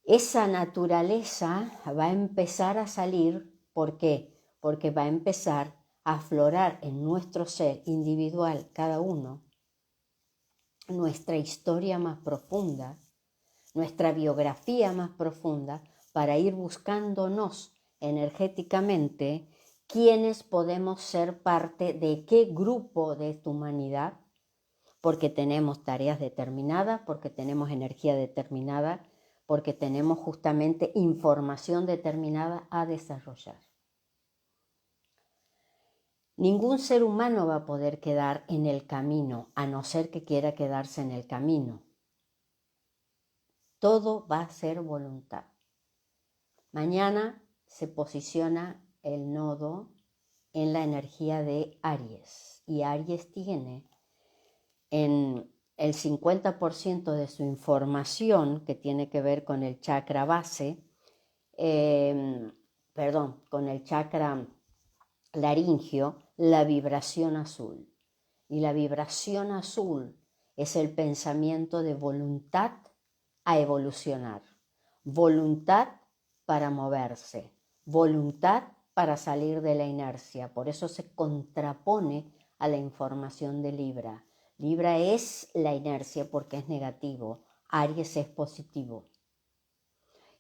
Esa naturaleza va a empezar a salir, ¿por qué? Porque va a empezar a aflorar en nuestro ser individual, cada uno, nuestra historia más profunda, nuestra biografía más profunda, para ir buscándonos energéticamente quiénes podemos ser parte de qué grupo de esta humanidad, porque tenemos tareas determinadas, porque tenemos energía determinada, porque tenemos justamente información determinada a desarrollar. Ningún ser humano va a poder quedar en el camino, a no ser que quiera quedarse en el camino. Todo va a ser voluntad. Mañana se posiciona el nodo en la energía de Aries, y Aries tiene en el 50% de su información, que tiene que ver con el chakra base, con el chakra laringio, la vibración azul. Y la vibración azul es el pensamiento de voluntad a evolucionar, voluntad para moverse, voluntad para salir de la inercia. Por eso se contrapone a la información de Libra. Libra es la inercia porque es negativo, Aries es positivo.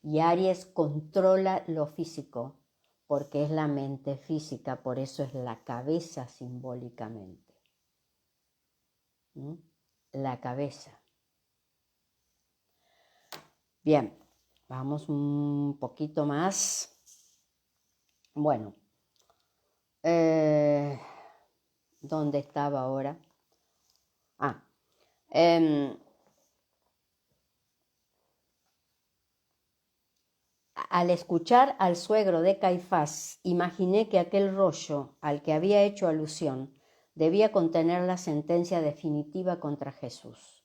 Y Aries controla lo físico porque es la mente física, por eso es la cabeza simbólicamente. La cabeza. Bien, vamos un poquito más. Bueno, ¿dónde estaba ahora? Al escuchar al suegro de Caifás, imaginé que aquel rollo al que había hecho alusión debía contener la sentencia definitiva contra Jesús.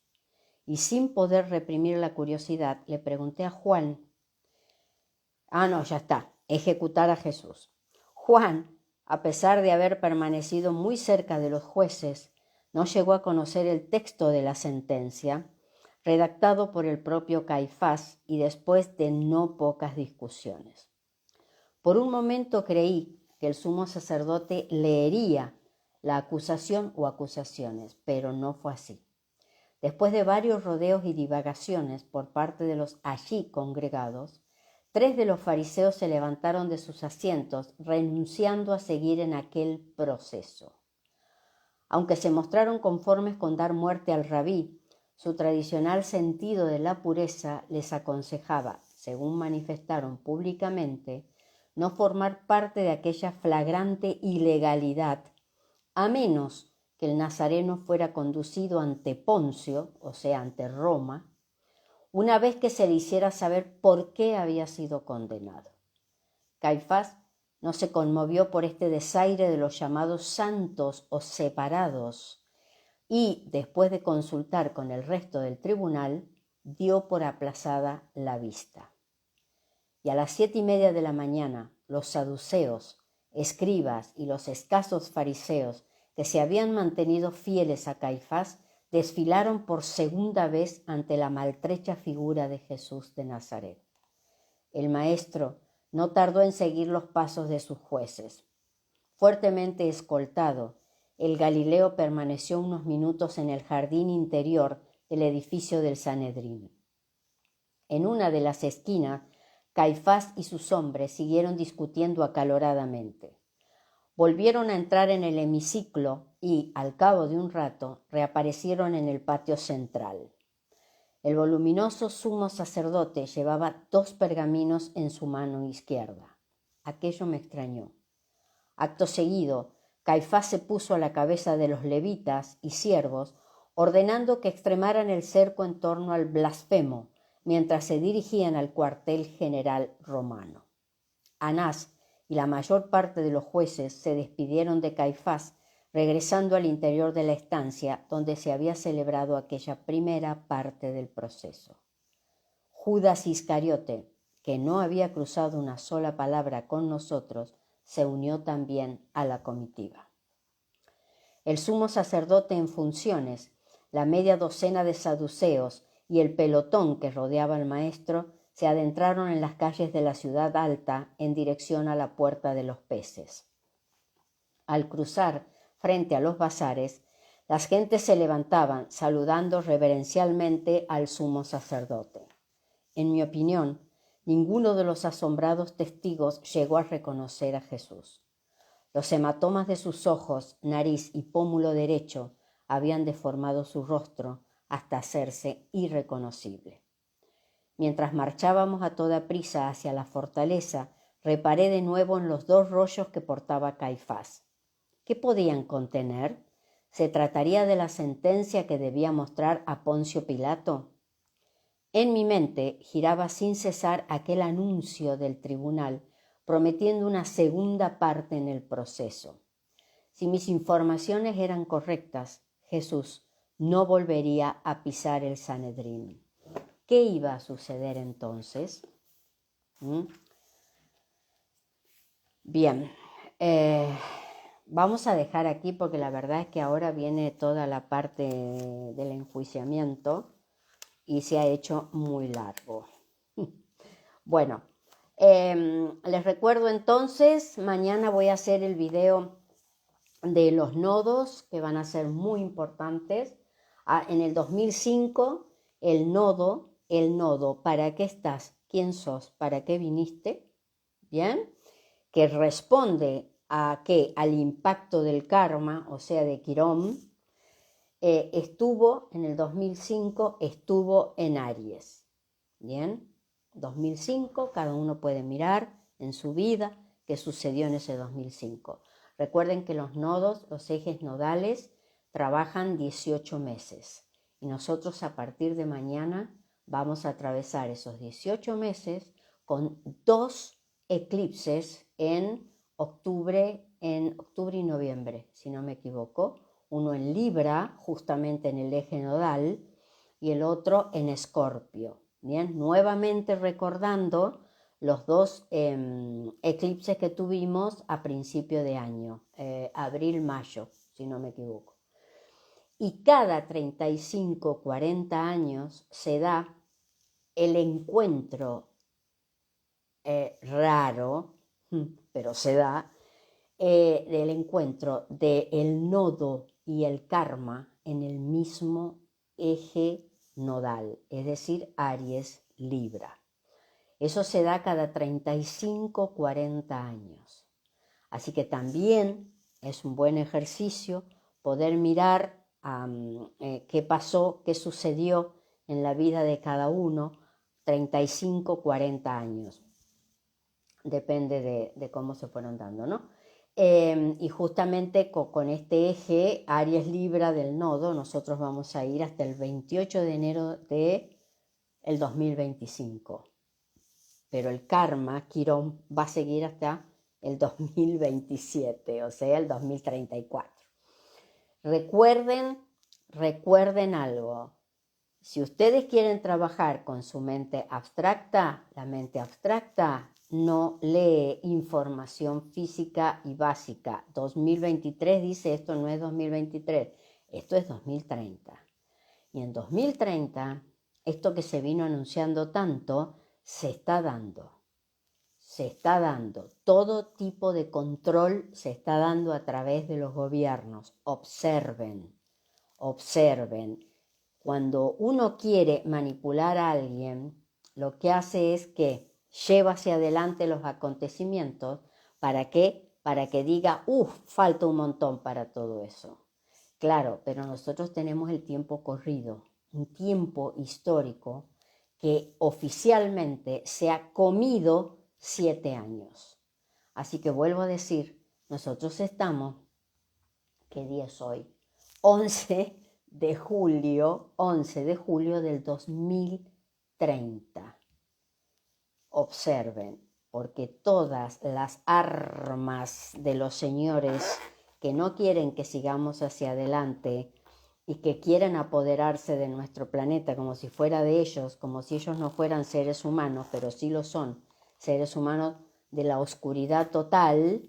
Y sin poder reprimir la curiosidad, le pregunté a Juan. Ya está, ejecutar a Jesús. Juan, a pesar de haber permanecido muy cerca de los jueces, no llegó a conocer el texto de la sentencia, redactado por el propio Caifás y después de no pocas discusiones. Por un momento creí que el sumo sacerdote leería la acusación o acusaciones, pero no fue así. Después de varios rodeos y divagaciones por parte de los allí congregados, 3 de los fariseos se levantaron de sus asientos, renunciando a seguir en aquel proceso. Aunque se mostraron conformes con dar muerte al rabí, su tradicional sentido de la pureza les aconsejaba, según manifestaron públicamente, no formar parte de aquella flagrante ilegalidad, a menos que el nazareno fuera conducido ante Poncio, o sea, ante Roma, una vez que se le hiciera saber por qué había sido condenado. Caifás no se conmovió por este desaire de los llamados santos o separados y, después de consultar con el resto del tribunal, dio por aplazada la vista. Y a las 7:30 de la mañana, los saduceos, escribas y los escasos fariseos que se habían mantenido fieles a Caifás desfilaron por segunda vez ante la maltrecha figura de Jesús de Nazaret. El maestro no tardó en seguir los pasos de sus jueces. Fuertemente escoltado, el Galileo permaneció unos minutos en el jardín interior del edificio del Sanedrín. En una de las esquinas, Caifás y sus hombres siguieron discutiendo acaloradamente. Volvieron a entrar en el hemiciclo y, al cabo de un rato, reaparecieron en el patio central. El voluminoso sumo sacerdote llevaba 2 pergaminos en su mano izquierda. Aquello me extrañó. Acto seguido, Caifás se puso a la cabeza de los levitas y siervos, ordenando que extremaran el cerco en torno al blasfemo, mientras se dirigían al cuartel general romano. Anás y la mayor parte de los jueces se despidieron de Caifás, regresando al interior de la estancia donde se había celebrado aquella primera parte del proceso. Judas Iscariote, que no había cruzado una sola palabra con nosotros, se unió también a la comitiva. El sumo sacerdote en funciones, la media docena de saduceos y el pelotón que rodeaba al maestro se adentraron en las calles de la ciudad alta en dirección a la Puerta de los Peces. Al cruzar frente a los bazares, las gentes se levantaban saludando reverencialmente al sumo sacerdote. En mi opinión, ninguno de los asombrados testigos llegó a reconocer a Jesús. Los hematomas de sus ojos, nariz y pómulo derecho habían deformado su rostro hasta hacerse irreconocible. Mientras marchábamos a toda prisa hacia la fortaleza, reparé de nuevo en los 2 rollos que portaba Caifás. ¿Qué podían contener? ¿Se trataría de la sentencia que debía mostrar a Poncio Pilato? En mi mente giraba sin cesar aquel anuncio del tribunal, prometiendo una segunda parte en el proceso. Si mis informaciones eran correctas, Jesús no volvería a pisar el Sanedrín. ¿Qué iba a suceder entonces? Bien, vamos a dejar aquí porque la verdad es que ahora viene toda la parte del enjuiciamiento y se ha hecho muy largo. Bueno, les recuerdo entonces, mañana voy a hacer el video de los nodos que van a ser muy importantes. En el 2005, el nodo, ¿para qué estás? ¿Quién sos? ¿Para qué viniste? ¿Bien? Que responde a ¿qué? Al impacto del karma, o sea, de Quirón, estuvo en el 2005, estuvo en Aries. ¿Bien? 2005, cada uno puede mirar en su vida qué sucedió en ese 2005. Recuerden que los nodos, los ejes nodales, trabajan 18 meses y nosotros a partir de mañana vamos a atravesar esos 18 meses con 2 eclipses en octubre y noviembre, si no me equivoco. Uno en Libra, justamente en el eje nodal, y el otro en Escorpio. Bien, nuevamente recordando los 2 eclipses que tuvimos a principio de año, abril-mayo, si no me equivoco. Y cada 35-40 años se da el encuentro raro, pero se da, el encuentro del nodo y el karma en el mismo eje nodal, es decir, Aries-Libra. Eso se da cada 35-40 años. Así que también es un buen ejercicio poder mirar qué pasó, qué sucedió en la vida de cada uno, 35, 40 años. Depende de cómo se fueron dando, ¿no? Y justamente con este eje Aries-Libra del nodo, nosotros vamos a ir hasta el 28 de enero del 2025. Pero el karma, Quirón, va a seguir hasta el 2027, o sea, el 2034. Recuerden algo. Si ustedes quieren trabajar con su mente abstracta, la mente abstracta no lee información física y básica. 2023 dice, esto no es 2023, esto es 2030. Y en 2030, esto que se vino anunciando tanto, se está dando. Se está dando. Todo tipo de control se está dando a través de los gobiernos. Observen. Cuando uno quiere manipular a alguien, lo que hace es que lleva hacia adelante los acontecimientos. ¿Para qué? Para que diga, falta un montón para todo eso. Claro, pero nosotros tenemos el tiempo corrido, un tiempo histórico que oficialmente se ha comido 7 años. Así que vuelvo a decir, nosotros estamos, ¿qué día es hoy? 11 de julio del 2030. Observen, porque todas las armas de los señores que no quieren que sigamos hacia adelante y que quieren apoderarse de nuestro planeta como si fuera de ellos, como si ellos no fueran seres humanos, pero sí lo son, seres humanos de la oscuridad total,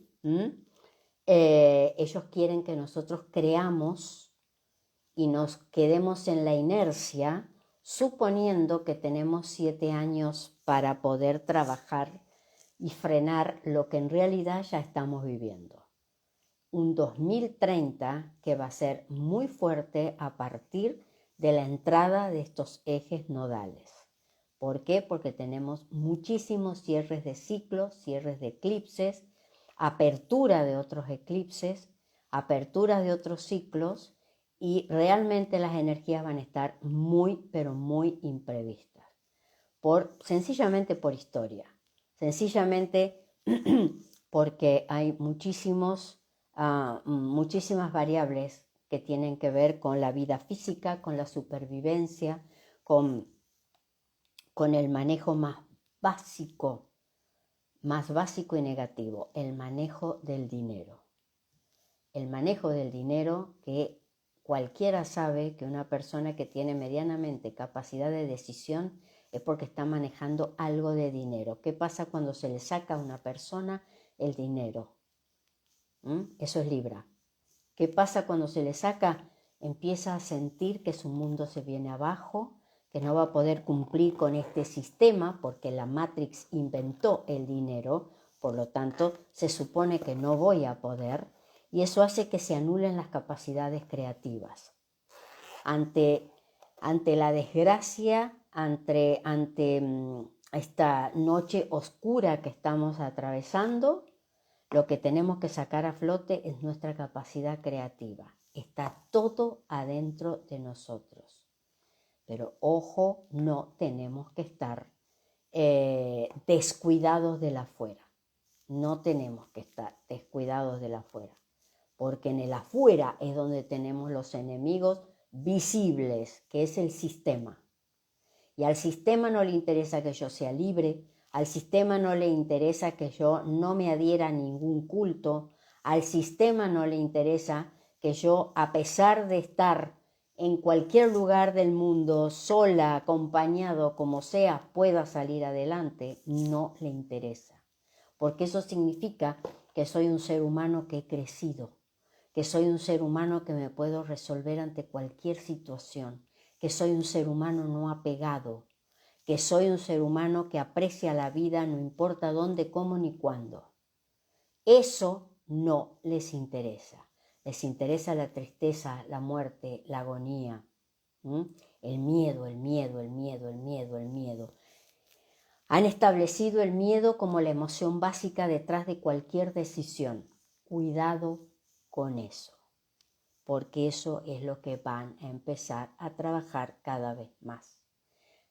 ellos quieren que nosotros creamos y nos quedemos en la inercia, suponiendo que tenemos 7 años para poder trabajar y frenar lo que en realidad ya estamos viviendo. Un 2030 que va a ser muy fuerte a partir de la entrada de estos ejes nodales. ¿Por qué? Porque tenemos muchísimos cierres de ciclos, cierres de eclipses, apertura de otros eclipses, apertura de otros ciclos, y realmente las energías van a estar muy, pero muy imprevistas. Sencillamente por historia, sencillamente porque hay muchísimas variables que tienen que ver con la vida física, con la supervivencia, con el manejo más básico y negativo, el manejo del dinero. El manejo del dinero, que cualquiera sabe que una persona que tiene medianamente capacidad de decisión es porque está manejando algo de dinero. ¿Qué pasa cuando se le saca a una persona el dinero? Eso es Libra. ¿Qué pasa cuando se le saca? Empieza a sentir que su mundo se viene abajo, que no va a poder cumplir con este sistema porque la Matrix inventó el dinero, por lo tanto se supone que no voy a poder, y eso hace que se anulen las capacidades creativas. Ante la desgracia, ante esta noche oscura que estamos atravesando, lo que tenemos que sacar a flote es nuestra capacidad creativa. Está todo adentro de nosotros. Pero ojo, no tenemos que estar descuidados de la afuera. No tenemos que estar descuidados de la afuera. Porque en el afuera es donde tenemos los enemigos visibles, que es el sistema. Y al sistema no le interesa que yo sea libre, al sistema no le interesa que yo no me adhiera a ningún culto, al sistema no le interesa que yo, a pesar de estar en cualquier lugar del mundo, sola, acompañado, como sea, pueda salir adelante. No le interesa. Porque eso significa que soy un ser humano que he crecido, que soy un ser humano que me puedo resolver ante cualquier situación, que soy un ser humano no apegado, que soy un ser humano que aprecia la vida no importa dónde, cómo ni cuándo. Eso no les interesa. Les interesa la tristeza, la muerte, la agonía, el miedo. Han establecido el miedo como la emoción básica detrás de cualquier decisión. Cuidado con eso. porque eso es lo que van a empezar a trabajar cada vez más.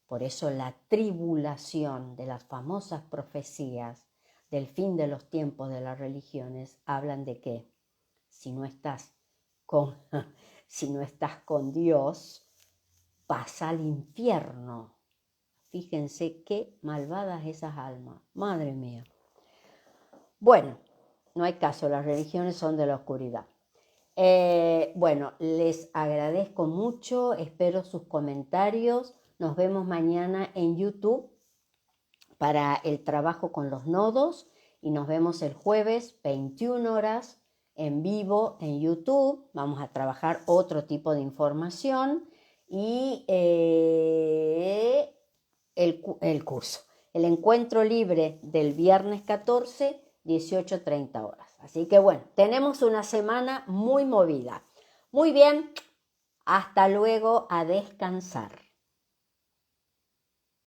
Por eso la tribulación de las famosas profecías del fin de los tiempos de las religiones hablan de que si no estás con, si no estás con Dios, vas al infierno. Fíjense qué malvadas esas almas, madre mía. Bueno, no hay caso, las religiones son de la oscuridad. Bueno, les agradezco mucho, espero sus comentarios. Nos vemos mañana en YouTube para el trabajo con los nodos y nos vemos el jueves 21 horas en vivo en YouTube. Vamos a trabajar otro tipo de información y el curso, el encuentro libre del viernes 14, 18:30 horas. Así que bueno, tenemos una semana muy movida. Muy bien, hasta luego, a descansar.